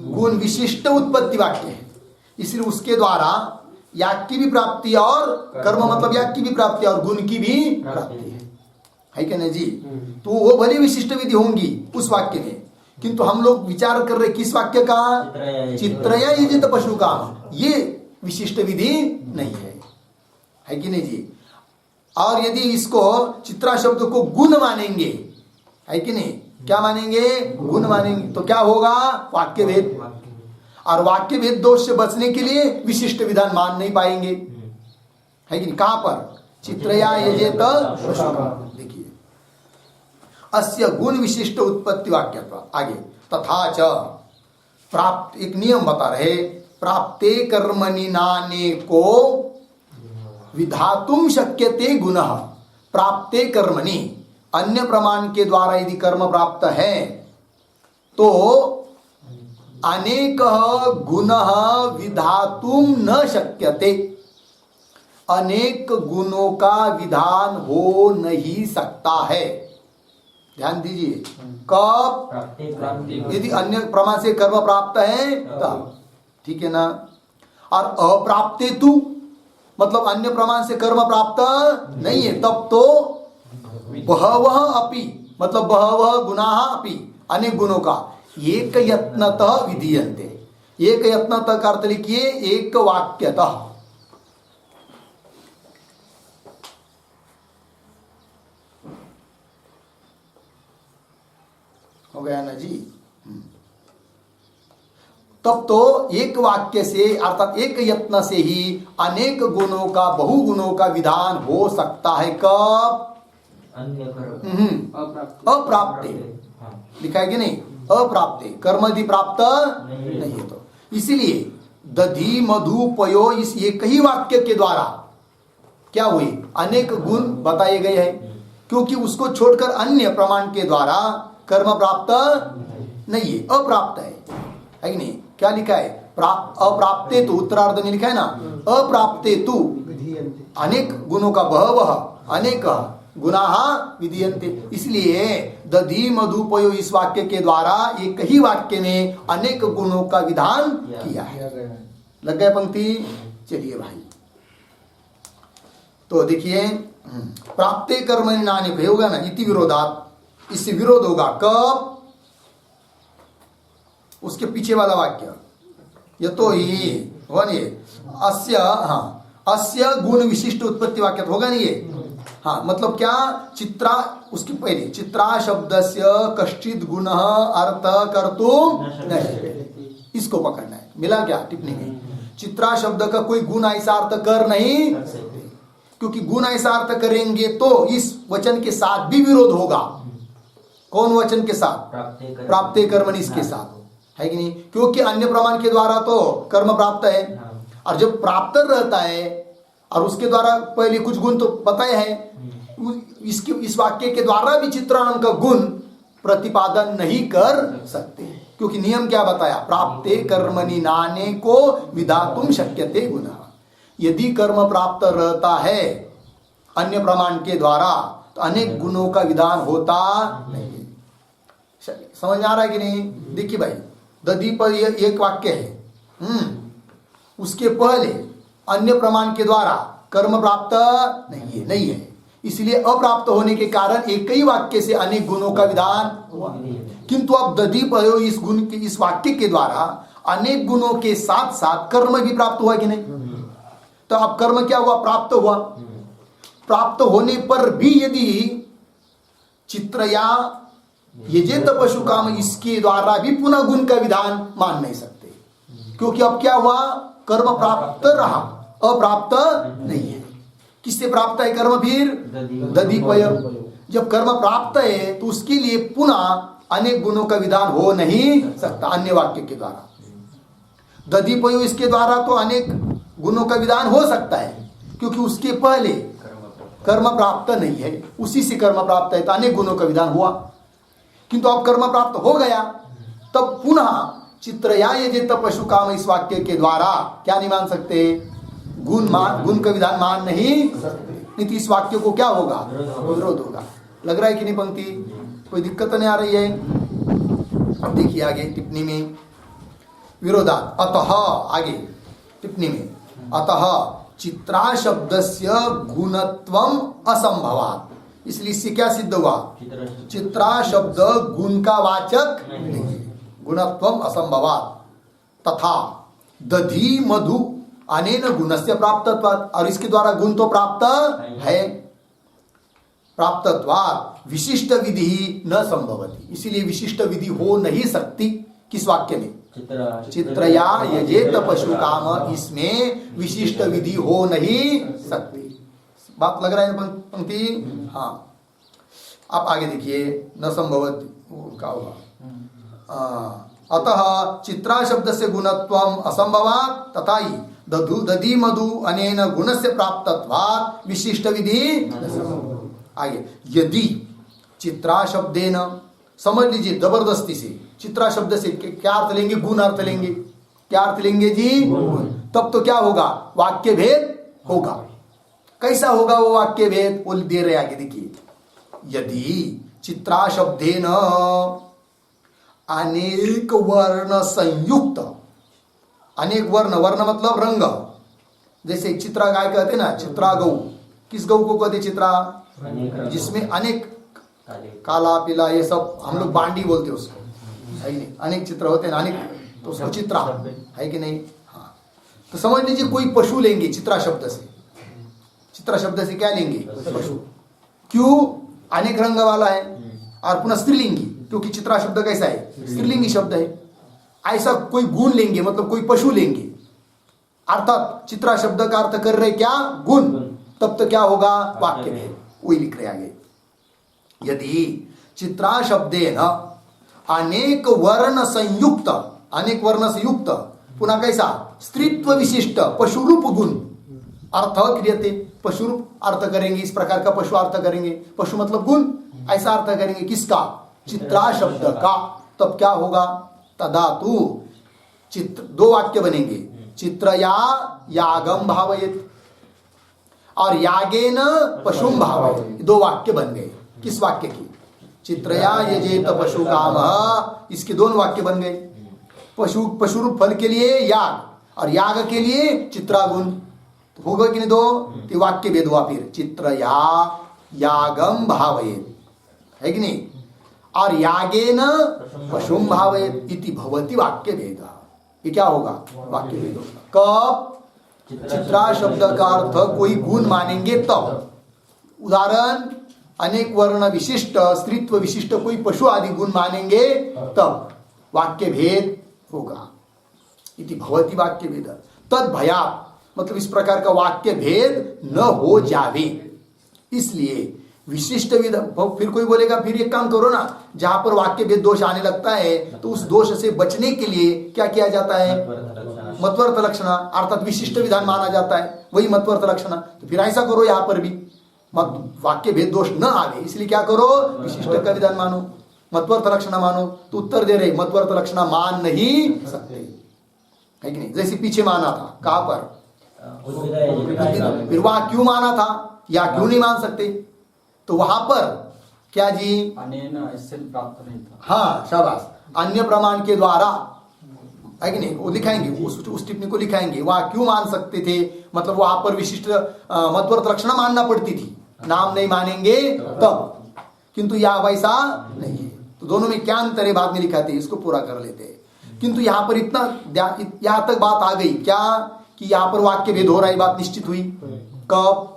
Speaker 1: गुण विशिष्ट उत्पत्ति वाक्य है, इसलिए उसके द्वारा याग की भी प्राप्ति और कर्म मतलब याग की भी प्राप्ति और गुण की भी प्राप्ति है कि नहीं जी। तो वो भले विशिष्ट विधि होंगी उस वाक्य में, किंतु हम लोग विचार कर रहे किस वाक्य का, चित्रया यजित पशु काम, ये विशिष्ट विधि नहीं है कि नहीं जी। और यदि इसको चित्रा शब्द को गुण मानेंगे, है कि नहीं, क्या मानेंगे, गुण मानेंगे, तो क्या होगा, वाक्य भेद, और वाक्य भेद दोष से बचने के लिए विशिष्ट विधान मान नहीं पाएंगे, है कि नहीं। कहां पर, चित्रया यजेत पशु काम, देखिए अस्य गुण विशिष्ट उत्पत्ति वाक्य आगे, तथा च प्राप्त, एक नियम बता रहे, प्राप्ते कर्मणि नाने को विधातुम शक्यते गुणः, प्राप्ते कर्मणि, अन्य प्रमाण के द्वारा यदि कर्म प्राप्त है तो अनेक गुणः विधातुम न शक्यते, अनेक गुणों का विधान हो नहीं सकता है। ध्यान दीजिए, कब, यदि अन्य प्रमाण से कर्म प्राप्त है तब, ठीक है ना। और अप्राप्ते तु मतलब अन्य प्रमाण से कर्म प्राप्त नहीं है, तब तो बहवः अपि मतलब बहवः गुणाः अपि, अनेक गुणों का एक यत्नतः विधीयन्ते, एक यत्नतः का अर्थ लिखिए एक वाक्यतः, हो गया ना जी। तब तो एक वाक्य से अर्थात एक यत्न से ही अनेक गुणों का बहुगुणों का विधान हो सकता है, कब, अप्राप्ते, लिखा है कि नहीं, अप्राप्ते, कर्मधि प्राप्त नहीं है, तो इसीलिए दधि मधु पयो, इस एक ही वाक्य के द्वारा क्या हुई, अनेक गुण बताए गए हैं, क्योंकि उसको छोड़कर अन्य प्रमाण के द्वारा कर्म प्राप्त नहीं है, अप्राप्त है कि नहीं। क्या लिखा है, अप्राप्ते तु, उत्तरार्ध में लिखा है ना, अप्राप्ते तु अनेक गुणों का बहवः अनेक गुणाः विधीयन्ते, इसलिए दधि मधुपयो इस वाक्य के द्वारा एक ही वाक्य में अनेक गुणों का विधान किया है। लग गया पंक्ति, चलिए भाई, तो देखिए प्राप्ते कर्मणि नाने होगा ना, इति विरोधात, इससे विरोध होगा, कब, उसके पीछे वाला वाक्य, यतो ही होगा नहीं, अस्य, हाँ, अस्य गुण विशिष्ट उत्पत्ति वाक्य होगा नहीं ये, हाँ, मतलब क्या, चित्रा, उसके पहले चित्रा शब्दस्य कश्चित गुण अर्थ कर्तुम न शक्यते, इसको पकड़ना है, मिला क्या टिप्पणी में, चित्रा शब्द का कोई गुण ऐसा अर्थ कर नहीं सकते, क्योंकि गुण ऐसा अर्थ करेंगे तो इस वचन के साथ भी विरोध होगा, कौन वचन के साथ, प्राप्ते कर्मणि, इसके साथ, है कि नहीं, क्योंकि अन्य प्रमाण के द्वारा तो कर्म प्राप्त है, और जब प्राप्त रहता है और उसके द्वारा पहले कुछ गुण तो बताए हैं, इसके इस वाक्य के द्वारा भी चित्राणन का गुण प्रतिपादन नहीं कर सकते, क्योंकि नियम क्या बताया, प्राप्ते कर्मणि नाने को विधातुम शक्यते गुणः, यदि कर्म प्राप्त रहता है अन्य प्रमाण के द्वारा तो अनेक गुणों का विधान होता नहीं। समझ आ रहा है कि नहीं, देखिए भाई, दधि पर एक वाक्य है, उसके पहले अन्य प्रमाण के द्वारा कर्म प्राप्त नहीं है, इसलिए अप्राप्त होने के कारण एक ही वाक्य से अनेक गुणों का विधान हुआ, किंतु अब दधि पर इस गुण के इस वाक्य के द्वारा अनेक गुणों के साथ साथ कर्म भी प्राप्त हुआ कि नहीं, तो अब कर्म क्या हुआ, प्राप्त हुआ, प्राप्त होने पर भी यदि चित्रया यजेत पशु काम, इसके द्वारा भी पुनः गुण का विधान मान नहीं सकते, क्योंकि अब क्या हुआ, कर्म प्राप्त रहा, अप्राप्त नहीं है। किससे प्राप्त है कर्म, फिर दधि पय, जब कर्म प्राप्त है तो उसके लिए पुनः अनेक गुणों का विधान हो नहीं सकता अन्य वाक्य के द्वारा। दधि पयो इसके द्वारा तो अनेक गुणों का विधान हो सकता है, क्योंकि उसके पहले कर्म प्राप्त नहीं है, उसी से कर्म प्राप्त है तो अनेक गुणों का विधान हुआ। किंतु अब कर्म प्राप्त हो गया, तब पुनः चित्रया यजेत पशु काम इस वाक्य के द्वारा क्या नहीं मान सकते, गुण का विधान मान नहीं सकते। इस वाक्य को क्या होगा, विरोध होगा। लग रहा है कि नहीं पंक्ति, कोई दिक्कत नहीं आ रही है। अब देखिए आगे टिप्पणी में विरोधात, अतः आगे टिप्पणी में अतः चित्रा शब्दस्य गुणत्वम असंभवात्, इसलिए इससे क्या सिद्ध हुआ, चित्रा शब्द गुण का वाचक नहीं, गुणत्वम असंभवात्। तथा दधि मधु अनेन गुणस्य प्राप्तत्वात्, और इसके द्वारा गुण तो प्राप्त है, प्राप्तत्वात् विशिष्ट विधि न संभवति, इसीलिए विशिष्ट विधि हो नहीं सकती। किस वाक्य में, चित्रया यजेत पशु काम, इसमें विशिष्ट विधि हो नहीं सकती। बात लग रहा है ना पंक्ति, हाँ। आप आगे देखिए, न संभवति क्या होगा, अतः चित्रा शब्द से गुणत्वम असंभवात् तथा ही दधि मधु अनेन गुणस्य प्राप्तत्वात् विशिष्ट विधि। आगे यदि चित्रा शब्देन, समझ लीजिए जबरदस्ती से, चित्रा शब्द से क्या अर्थ लेंगे, गुण अर्थ लेंगे, क्या अर्थ लेंगे जी, तब तो क्या होगा, वाक्य भेद होगा। कैसा होगा वो वाक्य भेद, वो दे रहे आगे देखिए, यदि चित्रा शब्देन अनेक वर्ण संयुक्त, अनेक वर्ण, वर्ण मतलब रंग, जैसे चित्रा गाय कहते ना, चित्रा गौ, किस गौ को कहते चित्रा, जिसमें अनेक काला पीला ये सब, हम लोग बांडी बोलते हैं उसको, है कि नहीं, अनेक चित्र होते हैं अनेक, तो उसको चित्रा है कि नहीं। हाँ, तो समझ लीजिए कोई पशु लेंगे चित्रा शब्द से, चित्रा शब्द से क्या लेंगे, पशु, क्यों, अनेक रंग वाला है, और पुनः स्त्रीलिंगी, क्योंकि चित्रा शब्द कैसा है, स्त्रीलिंगी शब्द है। ऐसा कोई गुण लेंगे, मतलब कोई पशु लेंगे, अर्थात चित्रा शब्द का अर्थ कर रहे क्या, गुण, तब तो क्या होगा, वाक्य में वही लिख रहे आगे, यदि चित्रा शब्देन अनेक वर्ण संयुक्त, अनेक वर्ण से युक्त, पुनः कैसा, स्त्रीत्व विशिष्ट पशुरूप गुण अर्थ क्रियते, पशुरूप अर्थ करेंगे, इस प्रकार का पशु अर्थ करेंगे, पशु मतलब गुण, ऐसा अर्थ करेंगे किसका, चित्रा शब्द का, तब क्या होगा, तदा तु चित्र, दो वाक्य बनेंगे, चित्रया यागम भावयेत और यागेन पशुम भावयेत, दो वाक्य बन गए। किस वाक्य की, चित्रया यजेत पशु काम, इसके दोनों वाक्य बन गए। पशु, पशुरूप फल के लिए याग, और याग के लिए चित्रागुण, तो होगा कि नहीं दो, तो वाक्य भेद हुआ फिर, चित्रया यागम भावयेत, है कि नहीं, और यागेन पशुम भावयेत इति भवति वाक्य भेद। ये क्या होगा, वाक्य भेद होगा। कब, चित्रा शब्द का अर्थ कोई गुण मानेंगे तब, उदाहरण अनेक वर्ण विशिष्ट, स्त्रीत्व विशिष्ट कोई पशु आदि गुण मानेंगे तब वाक्य भेद होगा। इति भवति वाक्य भेद तद भयात्, मतलब इस प्रकार का वाक्य भेद न हो जावे, इसलिए विशिष्ट विध। फिर कोई बोलेगा फिर एक काम करो ना, जहां पर वाक्य भेद दोष आने लगता है तो उस दोष से बचने के लिए क्या किया जाता है, मत्वर्थ लक्षण, अर्थात विशिष्ट विधान माना जाता है, वही मत्वर्थ लक्षण। तो फिर ऐसा करो यहाँ पर भी, वाक्य भेद दोष न आवे, इसलिए क्या करो, विशिष्ट का विधान मानो, मत्वर्थ लक्षण मानो। तो उत्तर दे रहे मत्वर्थ लक्षण मान नहीं सकते, है कि नहीं, जैसे पीछे माना था, कहां पर, फिर वहां क्यों माना था या क्यों नहीं मान सकते, तो वहां पर क्या जी,
Speaker 2: इससे प्राप्त नहीं था।
Speaker 1: हाँ शाबाश, अन्य प्रमाण के द्वारा, है कि नहीं, वो लिखाएंगे, उस टिप्पणी को लिखाएंगे, वहां क्यों मान सकते थे, मतलब वहां पर विशिष्ट मत्वर्थ लक्षण मानना पड़ती थी, नाम नहीं मानेंगे तब, किंतु यह वैसा नहीं है। तो दोनों में क्या अंतर है बाद में लिखाते हैं, इसको पूरा कर लेते हैं। किंतु यहाँ पर इतना, यहाँ तक बात आ गई क्या, कि यहाँ पर वाक्य भेद हो रहा है, बात निश्चित हुई। कब,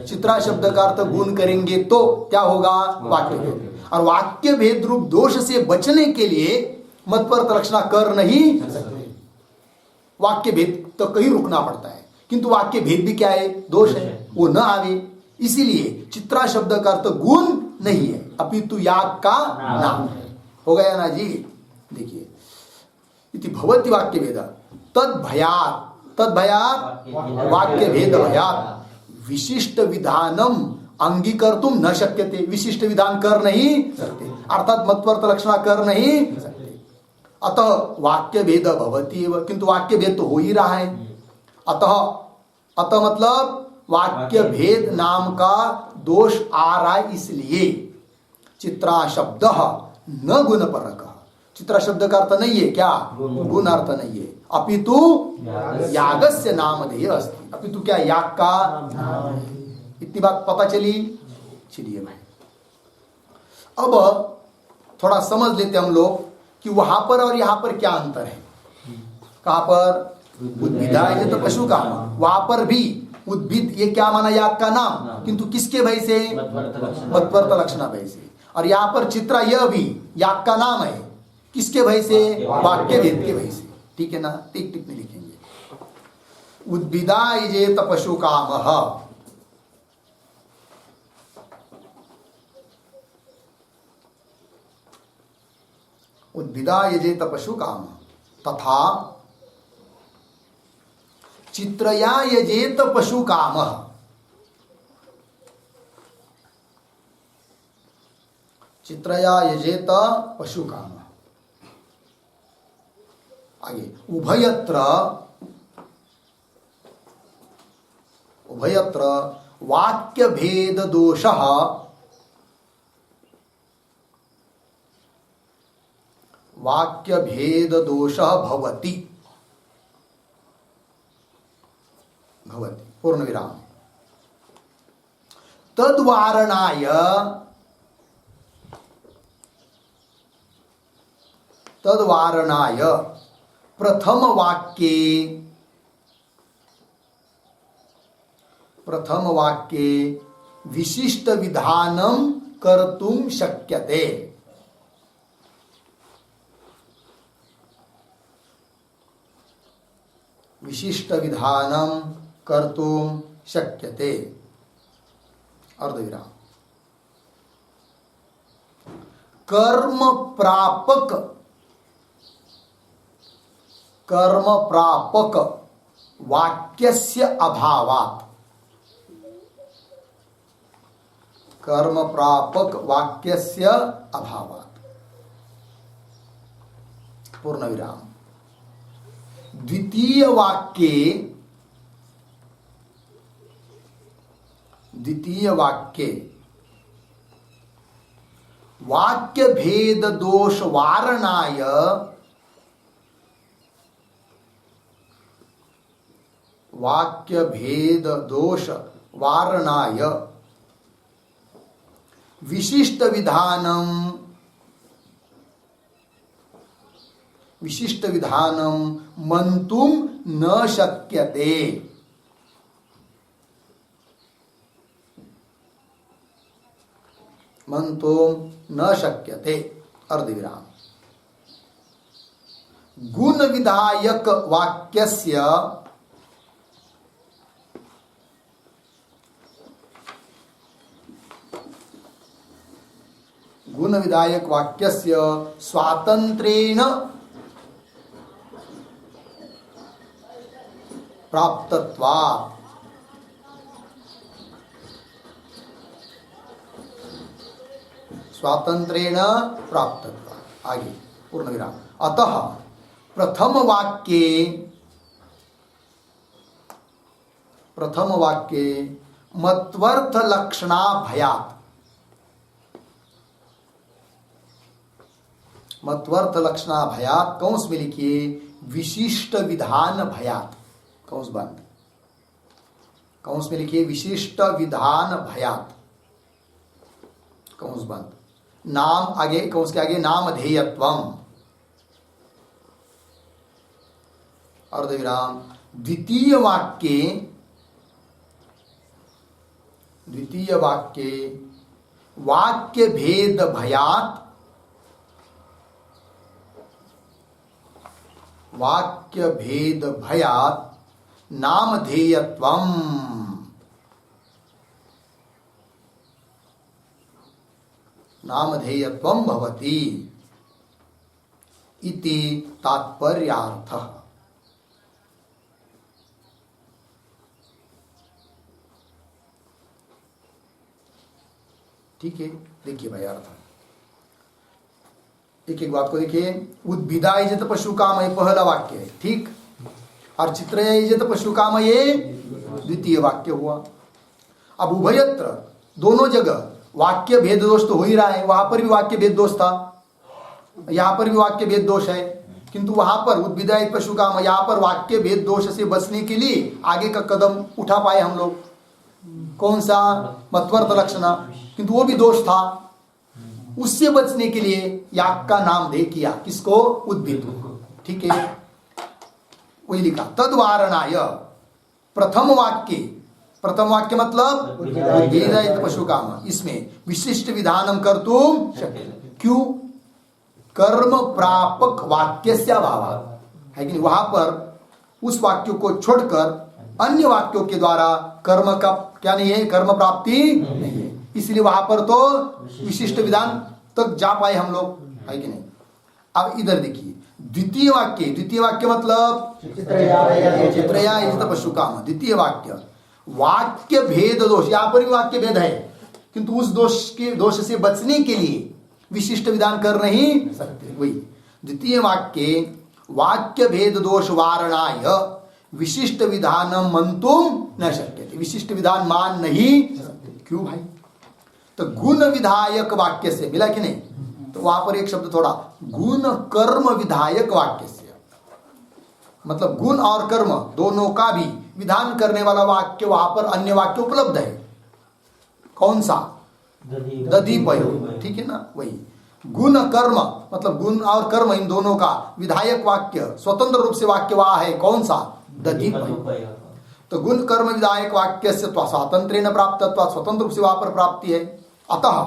Speaker 1: चित्रा शब्द का अर्थ गुण करेंगे तो क्या होगा, वाक्य भेद, और वाक्य भेद रूप दोष से बचने के लिए मत्वर्थ लक्षण कर नहीं सकते, वाक्य भेद तो कहीं रुकना पड़ता है, किंतु वाक्य भेद भी क्या है, दोष है, वो न आवे, इसीलिए चित्रा शब्द का अर्थ गुण नहीं है, अपितु याग का नाम है। हो गया ना जी, देखिए, इति भवति वाक्य भेद तद भयात्, तद भयात् वाक्य भेद भयात् विशिष्ट विधानम अंगीकर्तुम न शक्यते, विशिष्ट विधान कर नहीं सकते। अर्थात मत्वर्थ लक्षणा कर नहीं सकते। अतः वाक्य भेद भवती एव, किंतु वाक्य भेद तो हो ही रहा है। अतः अतः मतलब वाक्य भेद नाम का दोष आ रहा है, इसलिए चित्रा शब्द न गुण परक। चित्रा शब्द का अर्थ नहीं है क्या? गुण अर्थ नहीं है, अपितु यागस्य नामधेय अस्ति। अपितु क्या? याग का। इतनी बात पता चली। चलिए भाई, अब थोड़ा समझ लेते हम लोग कि वहां पर और यहां पर क्या अंतर है। कहां पर? उद्भिदाय तो पशु का, वहां पर भी उद्भिद ये क्या माना? याग का नाम, किंतु किसके भय से? मत्वर्थ लक्षणा भय से। और यहां पर चित्रा यह भी याग का नाम है, किसके भय से? वाक्य भेद के भय से। ठीक है ना? टिक टिक में लिखेंगे उद्भिदाय जे पशु काम। उद्भिदा यजेत पशु काम तथा चित्रया यजेत पशु काम। चित्रया यजेत पशु काम। आगे उभयत्र उभयत्र वाक्य भेद दोषः वाक्य भेद दोषः भवति भवति पूर्ण विराम। तद्वारणाय प्रथम वाक्ये विशिष्ट विधानं कर्तुं शक्यते। विशिष्ट विधानं कर्तुं शक्यते अर्धविराम। कर्म प्रापक वाक्यस्य अभावात्। कर्म प्रापक वाक्यस्य अभावात् पूर्ण विराम। द्वितीय वाक्ये वाक्य भेद दोष वारणाय विशिष्ट विधानं मंतुं न शक्यते। मंतुं न शक्यते अर्धविराम। गुण विधायक वाक्यस्य स्वातंत्रेण प्राप्तत्वात्। स्वातंत्रेण प्राप्तत्वात्। आगे पूर्ण विराम। अतः प्रथम वाक्ये मत्वर्थ लक्षणा भयात्। मत्वर्थ लक्षणा भयात् कौंस में लिखिए विशिष्ट विधान भयात्। कौंस बंद। कौंस में लिखिए विशिष्ट विधान भयात् कौंस बंद। नाम आगे, कौंस के आगे नामधेयत्वम् अर्धविराम। द्वितीय वाक्ये वाक्य भेद भयात् नामधेयत्वम् भवति इति तात्पर्यार्थः। ठीक है, देखिए भाई अर्थ। एक एक बात को देखिए, उद्भिदा यजत पशु काम ये पहला वाक्य है, ठीक, और चित्रया यजत पशु काम ये द्वितीय वाक्य हुआ। अब उभयत्र दोनों जगह वाक्य भेद दोष तो हो ही रहा है, वहां पर भी वाक्य भेद दोष था, यहां पर भी वाक्य भेद दोष है, किंतु वहां पर उद्भिदा यजत पशु काम, यहां पर वाक्य भेद दोष से बचने के लिए आगे का कदम उठा पाए हम लोग, कौन सा, मत्वर्थ लक्षणा, किंतु वो भी दोष था, उससे बचने के लिए याग का नाम दे किया, किसको, उद्भिद, ठीक है, वही लिखा तद्वारणाय प्रथम वाक्य मतलब उद्भिदा यजत पशु काम, इसमें विशिष्ट विधानम कर्तुम शक्य, क्यों, कर्म प्रापक वाक्य से अभाव है कि नहीं, वहां पर उस वाक्यों को छोड़कर अन्य वाक्यों के द्वारा कर्म का क्या नहीं है, कर्म प्राप्ति नहीं है, इसलिए वहां पर तो विशिष्ट विधान तक जा पाए हम लोग, है कि नहीं। अब इधर देखिए द्वितीय वाक्य मतलब चित्रया यजत पशु काम, द्वितीय वाक्य भेद दोष, यहां पर भी वाक्य भेद है, किंतु उस दोष से बचने के लिए विशिष्ट विधान कर नहीं सकते, वही द्वितीय वाक्य भेद दोष वारणाय विशिष्ट विधान मंतुम न शक्य, विशिष्ट विधान मान नहीं सकते, क्यों भाई, तो गुण विधायक वाक्य से मिला कि नहीं, तो वहां पर एक शब्द थोड़ा, गुण कर्म विधायक वाक्य से, मतलब गुण और कर्म दोनों का भी विधान करने वाला वाक्य वहां पर अन्य वाक्य उपलब्ध है, कौन सा, दधिपयो, ठीक है ना, वही गुण कर्म मतलब गुण और कर्म इन दोनों का विधायक वाक्य स्वतंत्र रूप से वाक्य वहां है, कौन सा, दधिपयो, तो गुण कर्म विधायक वाक्य से स्वातंत्र्येण प्राप्तत्वात्, स्वतंत्र रूप से वहां पर प्राप्ति है, अतः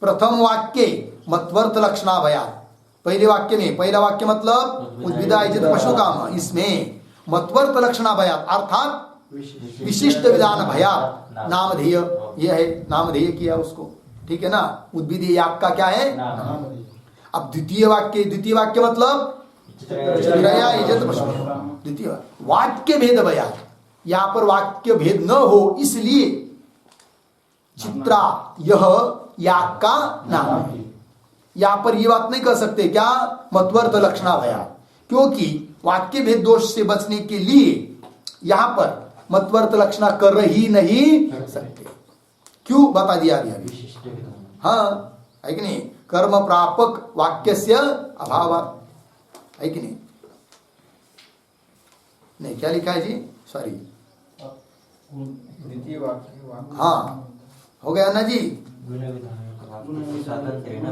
Speaker 1: प्रथम वाक्य मत्वर्थ लक्षणा भयात्, पहले वाक्य में, पहला वाक्य मतलब उद्भिदा यजत पशु काम, इसमें मत्वर्थ लक्षणा भयात् अर्थात विशिष्ट विधान भयात् नामधेय, यह है नामधेय किया उसको, ठीक है ना, उद्भिद याग का क्या है, अब द्वितीय वाक्य मतलब चित्रया यजत पशु, द्वितीय वाक्य भेद भयात्, यहां पर वाक्य भेद न हो इसलिए चित्रा यह याग का नाम है, यहां पर यह बात नहीं कर सकते क्या, मत्वर्थ लक्षणा भया, क्योंकि वाक्य भेद दोष से बचने के लिए यहां पर मत्वर्थ लक्षणा कर ही नहीं सकते, क्यों बता दिया गया, हाँ है कि नहीं, कर्म प्रापक वाक्य से अभाव है कि नहीं, क्या लिखा है जी, सॉरी,
Speaker 3: द्वितीय वाक्य,
Speaker 1: हाँ हो गया ना जी,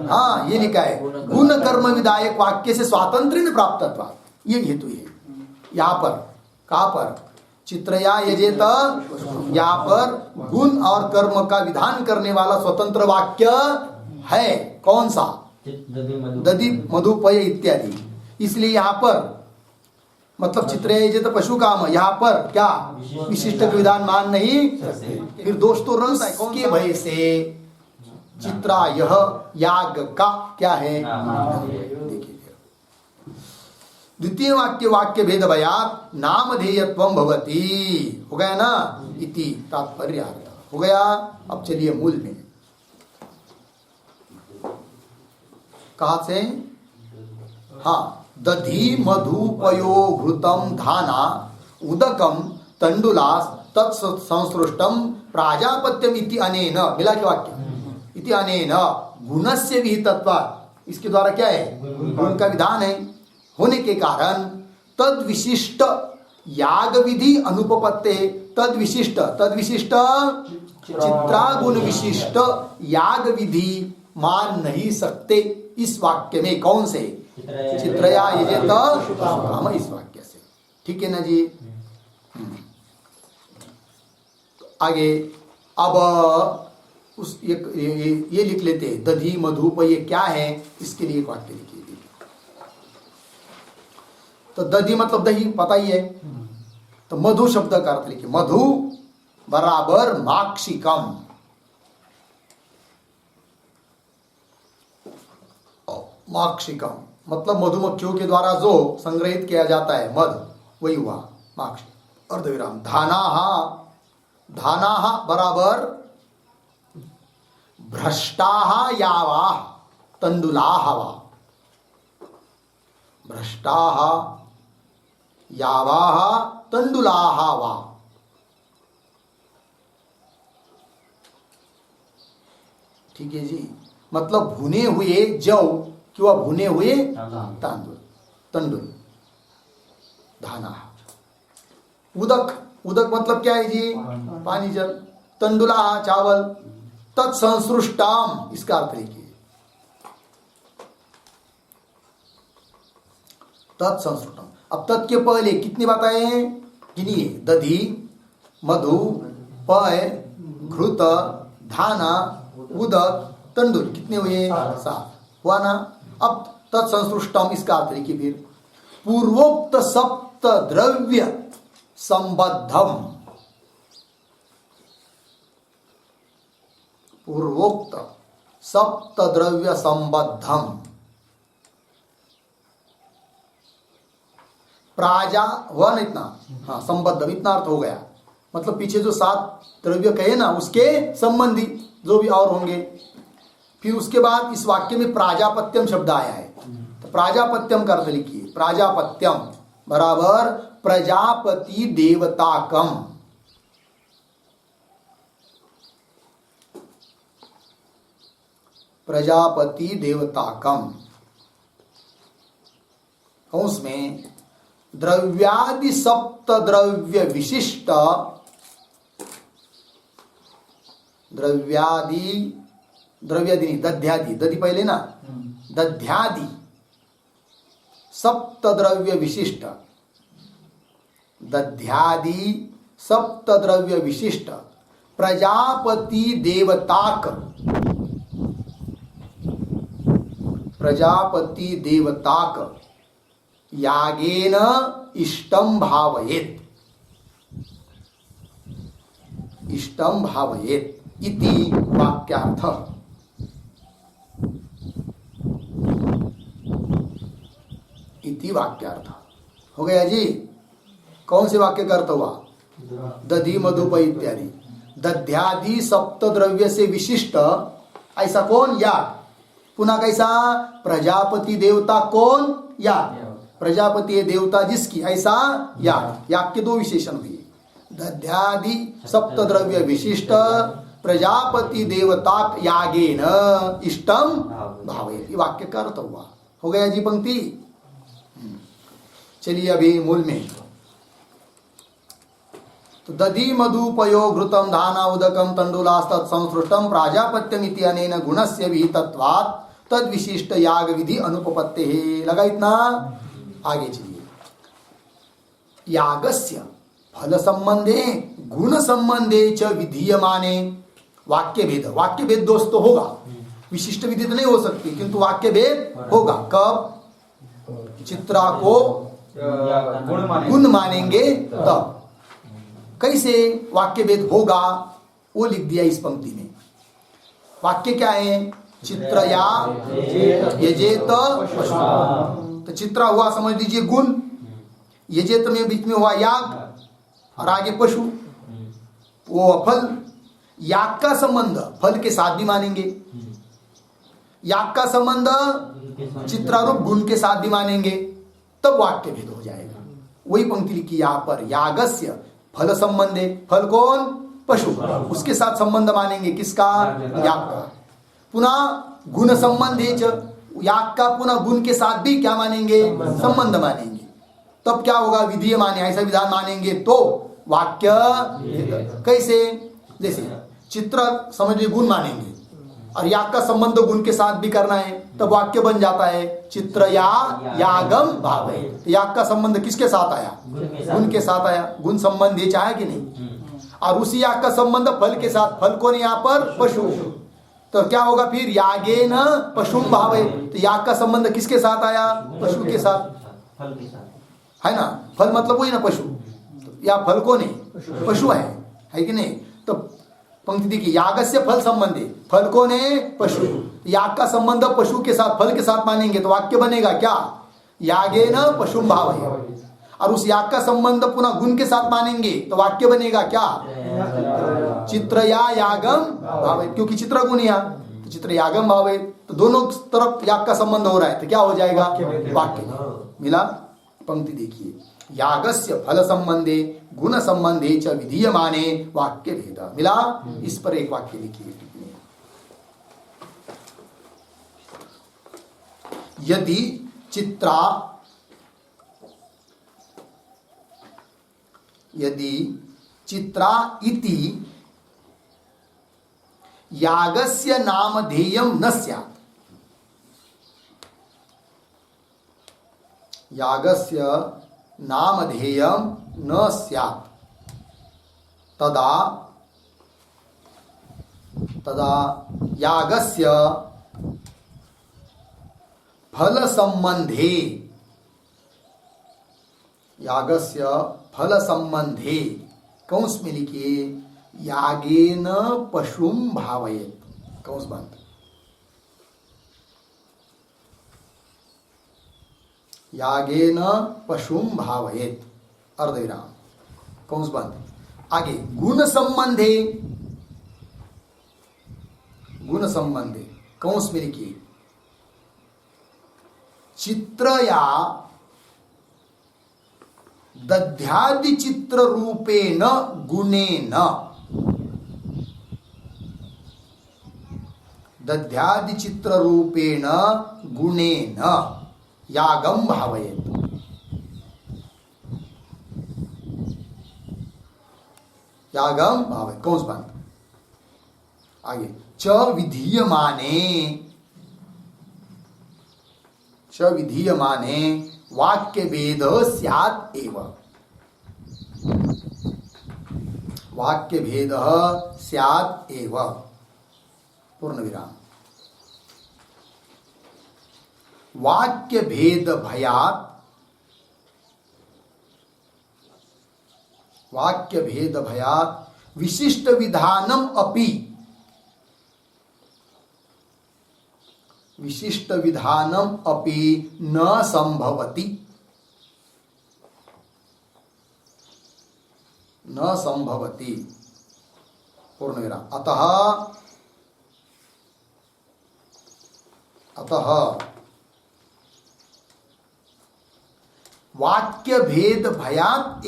Speaker 1: हाँ ये लिखा है गुण कर्म विधायक वाक्य से स्वातंत्र्य प्राप्तत्व, ये हेतु है यहाँ पर, कहाँ पर, चित्रया यजेत, यहाँ पर गुण और कर्म का विधान करने वाला स्वतंत्र वाक्य है, कौन सा, दधि मधुपय इत्यादि, इसलिए यहाँ पर मतलब चित्रया यजेत पशु काम, यहाँ पर क्या विशिष्ट विधान मान नहीं सकते, फिर दोष तो रस के भय से चित्रा यह याग का क्या है, देखिए द्वितीय वाक्य भेद भयात् नामधेयत्वं भवति, हो गया ना, इति तात्पर्यार्थ हो गया। अब चलिए मूल में, कहा से, हाँ, दधि मधुपयो घृतम धाना उदकम तंडुलास तत्संसृष्टम प्राजापत्यम इति अनेन, मिला के वाक्य, इति अनेन गुणस्य विहितत्वात्, इसके द्वारा क्या है, गुण का विधान है होने के कारण तद विशिष्ट याग विधि अनुपपत्ते, तद विशिष्ट चित्रा गुण विशिष्ट याग विधि मान नहीं सकते इस वाक्य में, कौन से, चित्रया यजेत काम, इस वाक्य से, ठीक है ना जी। आगे अब उस ये लिख लेते हैं, दधि मधुप ये क्या है, इसके लिए एक वाक्य लिखिए। तो दधि मतलब दही, पता ही है, तो मधु शब्द का अर्थ लिखिए, मधु बराबर माक्षिकम, माक्षिकम मतलब मधुमक्खियों के द्वारा जो संग्रहित किया जाता है मध, वही हुआ माक्षिक, अर्धविराम, धानाहा बराबर भ्रष्टाहा यावा तंडुलाहा वा, भ्रष्टाः यावाः तंडुलाः वा। ठीक है जी, मतलब भुने हुए जौ किंवा भुने हुए तांदूळ, तंडुल, धाना। उदक, उदक मतलब क्या है जी? पानी, जल। तंडुला चावल, तत्संसृष्टाम, इसका अर्थ लिखिए, तत्संसृष्टाम। अब तत् के पहले कितनी बात आए हैं गिनिए? दधि, मधु, पय, घृत, धाना, उदक, तंडुल, कितने हुए? 7 हुआ ना। अब तत्संसृष्टम इसका अर्थ लिखिए फिर, पूर्वोक्त सप्त द्रव्य संबद्धम, पूर्वोक्त सप्त द्रव्य संबद्धम, प्राजा हुआ ना इतना, हाँ संबद्धम इतना अर्थ हो गया, मतलब पीछे जो 7 द्रव्य कहे ना उसके संबंधी जो भी और होंगे। फिर उसके बाद इस वाक्य में प्राजापत्यम शब्द आया है, तो प्राजापत्यम का अर्थ लिखिए, प्राजापत्यम बराबर प्रजापति देवताकम। प्रजापति देवताकम, कंस में द्रव्यादि सप्त द्रव्य विशिष्ट, द्रव्यादि, द्रव्यादि नहीं, दध्यादि, दधि पहले ना, दध्यादि सप्त द्रव्य विशिष्ट, दध्यादि सप्त द्रव्य विशिष्ट प्रजापति देवताक, प्रजापति देवताक यागेन इष्टम भावयेत, इष्टम भावयेत इति वाक्यार्थ। इति वाक्यार्थ हो गया जी। कौन से वाक्य का अर्थ हुआ? दधि मधुप इत्यादि, दध्यादि सप्त द्रव्य से विशिष्ट ऐसा कौन? याग। पुनः कैसा? प्रजापति देवता कौन? याग। प्रजापति है देवता जिसकी, ऐसा याग। याग के 2 विशेषण हुए, दध्यादि सप्त द्रव्य विशिष्ट प्रजापति देवता यागेन इष्टम भावयेत, वाक्य का अर्थ हुआ। हो गया जी पंक्ति। चलिए अभी मूल में, तो दधि मधुपयो घृतम धाना उदकम तंडुलास्तत् संसृष्टम प्राजापत्यम इति अनेन गुणस्य विहितत्वात् तद विशिष्ट याग विधि अनुपपत्ते है। लगा इतना? आगे चलिए, यागस्य फल संबंधे गुण संबंधे च विधीयमाने वाक्य भेद। वाक्य भेद दोस्तों होगा, विशिष्ट विधि तो नहीं हो सकती, किंतु वाक्य भेद होगा। कब? चित्रा को गुण मानेंगे तब। कैसे वाक्य भेद होगा वो लिख दिया इस पंक्ति में। वाक्य क्या है? चित्रया यजेत पशु, तो चित्रा हुआ समझ लीजिए गुण, यजेत में बीच में हुआ याग और आगे पशु वो फल। याग का संबंध फल के साथ भी मानेंगे, याग का संबंध चित्रारूप गुण के साथ भी मानेंगे, तब वाक्य भेद हो जाएगा। वही पंक्ति लिखी यहाँ पर, यागस्य फल संबंधे, फल कौन? पशु, उसके साथ संबंध मानेंगे किसका? याग का। पुनः गुण संबंधे च, याग का पुनः गुण के साथ भी क्या मानेंगे? संबंध मानेंगे। तब क्या होगा? विधीय माने, ऐसा विधान मानेंगे तो वाक्य। कैसे? जैसे चित्र समझिए गुण मानेंगे और याग का संबंध गुण के साथ भी करना है, तब वाक्य बन जाता है चित्र या यागम भावे। तो याग का संबंध किसके साथ आया? गुण के साथ आया। गुण संबंध ये चाहे कि नहीं? और उसी याग का संबंध फल के साथ, फल कौन यहाँ पर? पशु। तो क्या होगा फिर? यागे न पशुम भावे। तो याग का संबंध किसके साथ आया? पशु के साथ,
Speaker 2: फल के साथ,
Speaker 1: है ना? फल मतलब वही ना पशु, तो या फल कौन है? पशु है कि नहीं? तो पंक्ति देखिए, यागस्य फल संबंधी, फल कौन है? पशु। याग का संबंध पशु के साथ, फल के साथ मानेंगे तो वाक्य बनेगा क्या? यागे न पशुम भावे। और उस याग का संबंध पुनः गुण के साथ मानेंगे तो वाक्य बनेगा क्या? चित्र या यागम भावे, क्योंकि चित्र गुण या, तो चित्र यागम भावे, तो दोनों तरफ याग का संबंध हो रहा है, तो क्या हो जाएगा? वाक्य। मिला? पंक्ति देखिए, यागस्य फल संबंधे गुण संबंधे च विधीयमाने वाक्य भेद। मिला? इस पर एक वाक्य लिखिए टिप्पणी। यदि चित्रा इति यागस्य नामधेयं न स्यात्, यागस्य नामधेयं न स्यात्, तदा यागस्य फल संबंधे कंस में लिखिए यागेन पशुम भावयेत, कंस बंद। यागेन पशुम भावयेत अर्धविराम, कंस बंद। आगे गुण संबंधे कंस में लिखिए चित्रया दध्यादि चित्र रूपेण गुणेन, दध्यादि चित्र रूपेण गुणेन यागम भावयेत। यागम भावयेत कंस बंद। आगे च विधीयमाने वाक्य भेद स्यात् एव, वाक्य भेद स्यात् एव पूर्ण विराम। वाक्य भेद भयात् विशिष्ट विधानम अपि न संभवति, पूर्ण विराम। अतः वाक्य भेद भयात्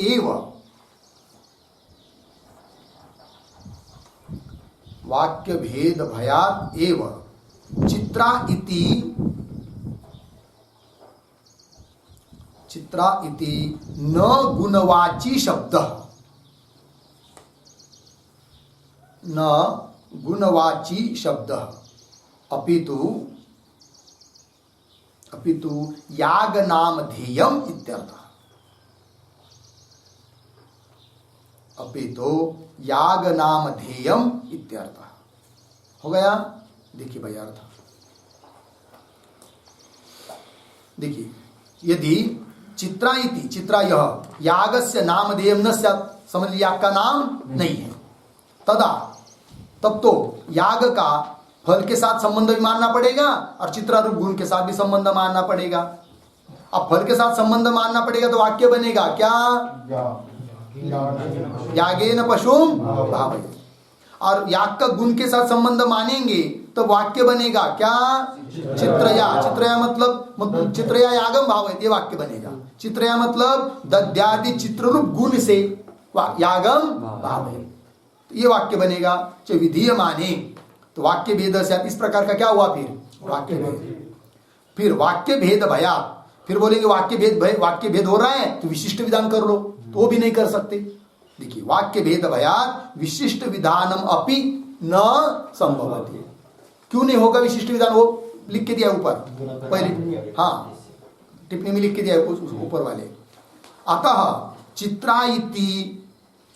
Speaker 1: एव, चित्रा इति न गुणवाची शब्द अपितु याग नामधेयम इत्यर्थः, हो गया? देखिए भाई अर्थ देखिए, यदि चित्रा यह यागस्य नामधेयम न स्यात्, समझ लिया याग का नाम नहीं है, तब तो याग का फल के साथ संबंध भी मानना पड़ेगा और चित्रारूप गुण के साथ भी संबंध मानना पड़ेगा। अब फल के साथ संबंध मानना पड़ेगा तो वाक्य बनेगा क्या? यागेन पशुम भावयेत। और याग का गुण के साथ संबंध मानेंगे तो वाक्य बनेगा क्या? चित्रया मतलब चित्रया यागम भावयेत, ये वाक्य बनेगा। चित्रया मतलब दध्यादि चित्ररूप गुण से यागम भावयेत, ये वाक्य बनेगा। जो विधीयमाने तो वाक्य भेद से इस प्रकार का क्या हुआ? फिर वाक्य भेद। फिर वाक्य भेद भयात्, फिर बोलेंगे वाक्य भेद हो रहा है तो विशिष्ट विधान कर लो, तो वो भी नहीं कर सकते। देखिए वाक्य भेद भयात् विशिष्ट विधानम अपि न संभवति। क्यों नहीं होगा विशिष्ट विधान? वो लिख के दिया ऊपर पहले, हाँ टिप्पणी में लिख के दिया ऊपर वाले। अतः चित्रा इति,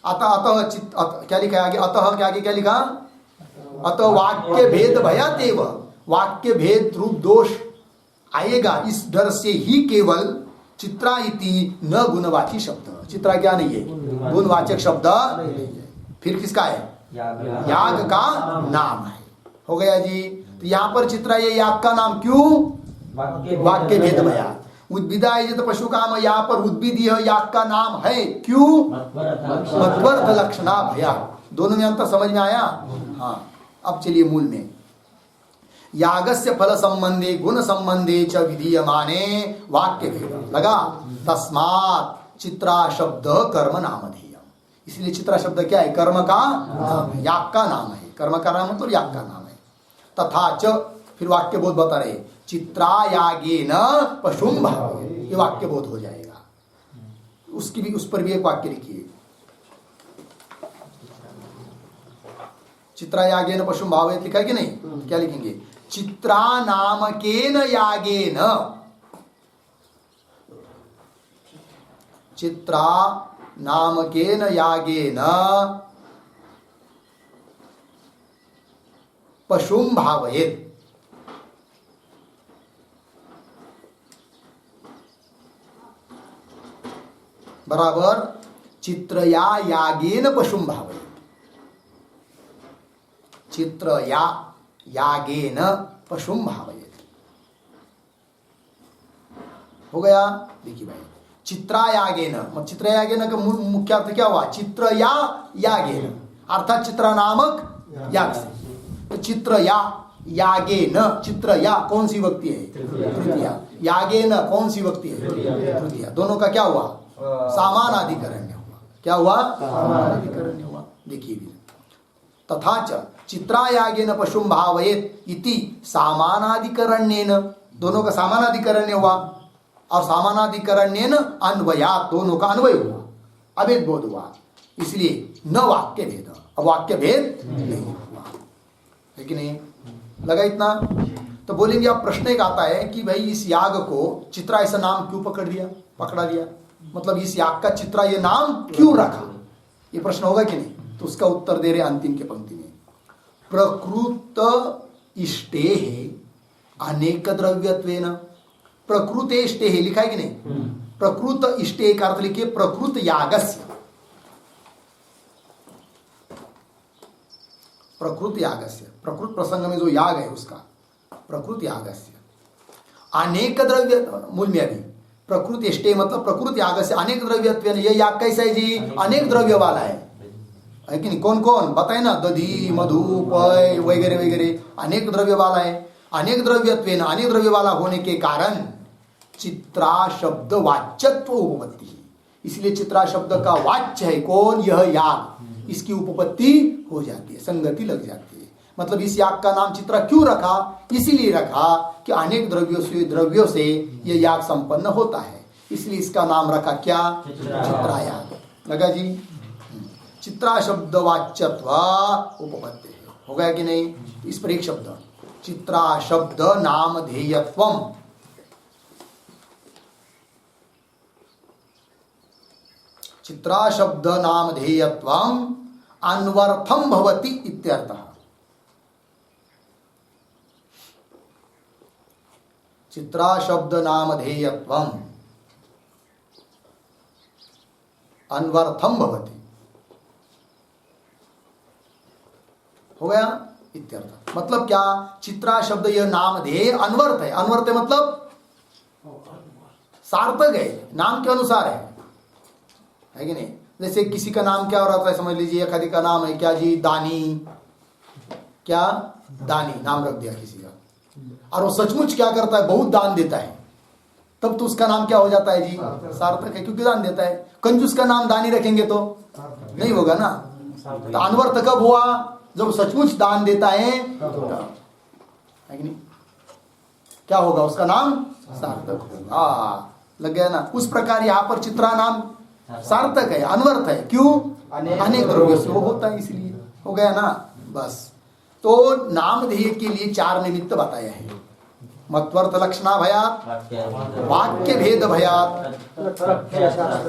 Speaker 1: क्या लिखा है आगे? अतः के आगे क्या लिखा? अतः वाक्य भेद भयात् एव, वाक्य भेद रूप दोष आएगा इस डर से ही केवल चित्रा इति न गुणवाची शब्द, चित्रा क्या नहीं है? गुणवाचक शब्द नहीं है। फिर किसका है? याग का नाम है। हो गया जी। तो यहाँ पर चित्रा ये याग का नाम क्यों? वाक्य भेद भयात्। उद्भिदा यजत पशु काम, यहाँ पर उद्भिद यह याग का नाम है क्यों? मध्वर्थ लक्षणा भयात्। दोनों में अंतर समझ में आया? हाँ। अब चलिए मूल में, यागस्य फल संबंधे गुण संबंधे च विधीयमाने वाक्य भेद लगा। तस्मात् चित्रा शब्द कर्म नामधेय, इसलिए चित्रा शब्द क्या है? कर्म का नाम है, याग का नाम है। कर्म का नाम मतलब याग का नाम है। तथा च, फिर वाक्य बोध बता रहे, चित्रा यागेन पशुम भावेत, ये वाक्य बोध हो जाएगा। उसकी भी, उस पर भी एक वाक्य लिखिए, चित्रा यागेन पशुम भावेत लिखा है कि नहीं? क्या लिखेंगे? चित्रा नामकेन यागेन, चित्रा नामकेन यागेन पशुम भावयेत। बराबर, चित्रया यागेन पशुम भावयेत, चित्रया यागेन पशुम भावयेत। हो गया? देखिए भाई, चित्रायागेन, चित्रयागेन का मुख्य अर्थ क्या हुआ? चित्रया यागेन, अर्थात चित्रा नामक याग से। तो चित्रया यागेन, चित्रया कौन सी व्यक्ति है? तृतीया। यागेन कौन सी व्यक्ति है? तृतीया। दोनों का क्या हुआ? सामानाधिकरण्य हुआ। क्या हुआ? सामानाधिकरण्य हुआ। देखिए भी, तथा च चित्रायागेन पशुम भावयेत इति सामानाधिकरण्येन, दोनों का सामानाधिकरण्य हुआ, और सामानाधिकरण्येन अन्वयात, दोनों का अन्वय हुआ, अभेद बोध हुआ, इसलिए न वाक्य भेद, अब वाक्य भेद नहीं हुआ है कि नहीं? लगा इतना? तो बोलेंगे, अब प्रश्न एक आता है कि भाई इस याग को चित्रा ऐसा नाम क्यों पकड़ा दिया, मतलब इस याग का चित्रा ये नाम क्यों रखा? ये प्रश्न होगा कि नहीं? तो उसका उत्तर दे रहे अंतिम के पंक्ति में, प्रकृत इष्टे अनेक द्रव्यत्वेन, प्रकृत इष्टे लिखा है कि नहीं? प्रकृत इष्टे का अर्थ लिखिए प्रकृत यागस्य, प्रकृत यागस्य, प्रकृत प्रसंग में जो याग है उसका, प्रकृत यागस्य अनेक द्रव्य, मूल में अभी प्रकृत इष्टे मतलब प्रकृत यागस्य अनेक द्रव्यत्वेन, ये याग कैसा है जी? अनेक द्रव्य वाला है कि नहीं? कौन कौन बताए ना? दधी, मधु, पय वगैरह वगैरह, अनेक द्रव्य वाला है। अनेक द्रव्यत्वेन, अनेक द्रव्य वाला होने के कारण चित्रा शब्द वाच्यत्व उपपत्ति, इसलिए चित्रा शब्द का वाच्य है कौन? यह याग, इसकी उपपत्ति हो जाती है, संगति लग जाती है। मतलब इस याग का नाम चित्रा क्यों रखा? इसीलिए रखा कि अनेक द्रव्यों से यह याग संपन्न होता है, इसलिए इसका नाम रखा क्या? चित्रा याग। लगा जी? चित्रा शब्द वाच्यत्व उपपत्ति, हो गया कि नहीं? इस पर एक शब्द, चित्रा शब्द नामधेयत्वम, चित्रा शब्द नामधेयत्वम अन्वर्थम भवति इत्यर्थः। चित्रा शब्द नामधेयत्वम अन्वर्थम भवति, हो गया इत्यर्थ। मतलब क्या? चित्रा शब्द यह नामधेय अनवर्थ है, अनवर्थ है मतलब सार्थक है, नाम के अनुसार है कि नहीं? जैसे किसी का नाम क्या हो रहा था, समझ लीजिए एक आदि का नाम है क्या जी? दानी, क्या? दानी नाम रख दिया किसी का, और वो सचमुच क्या करता है? बहुत दान देता है, तब तो उसका नाम क्या हो जाता है जी? सार्थक है, क्योंकि दान देता है। कंजूस का नाम दानी रखेंगे तो नहीं होगा ना। तो अनवर्थ कब हुआ? जब सचमुच दान देता है कि नहीं? क्या होगा? उसका नाम सार्थक होगा। लग गया ना? उस प्रकार यहाँ पर चित्रा नाम सार्थक है, अनवर्थ है। क्यों? अनेक द्रव्यों से वो होता है, इसलिए। हो गया ना? बस। तो नामधेय के लिए चार निमित्त बताया है। मत्वर्थ लक्षणा भयात, वाक्य भेद भयात,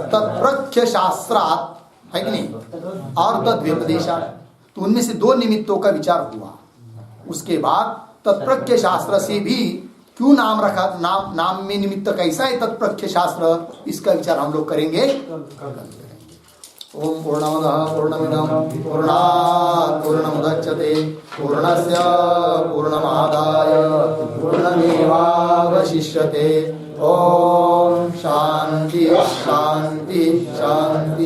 Speaker 1: तत्प्रख्य शास्त्रात, है कि नहीं, और तद व्यपदेशात। तो उनमें से दो निमित्तों का विचार हुआ। उसके बाद तत्प्रख्य शास्त्र से भी क्यों नाम रखा, नाम में निमित्त कैसा है तत्प्रख्य शास्त्र, इसका विचार हम लोग करेंगे। ओम पूर्णमदः पूर्णमिदं पूर्णात् पूर्णमुदच्यते पूर्णस्य पूर्णमादाय पूर्णमेवावशिष्यते। ओम शांति शांति शांति।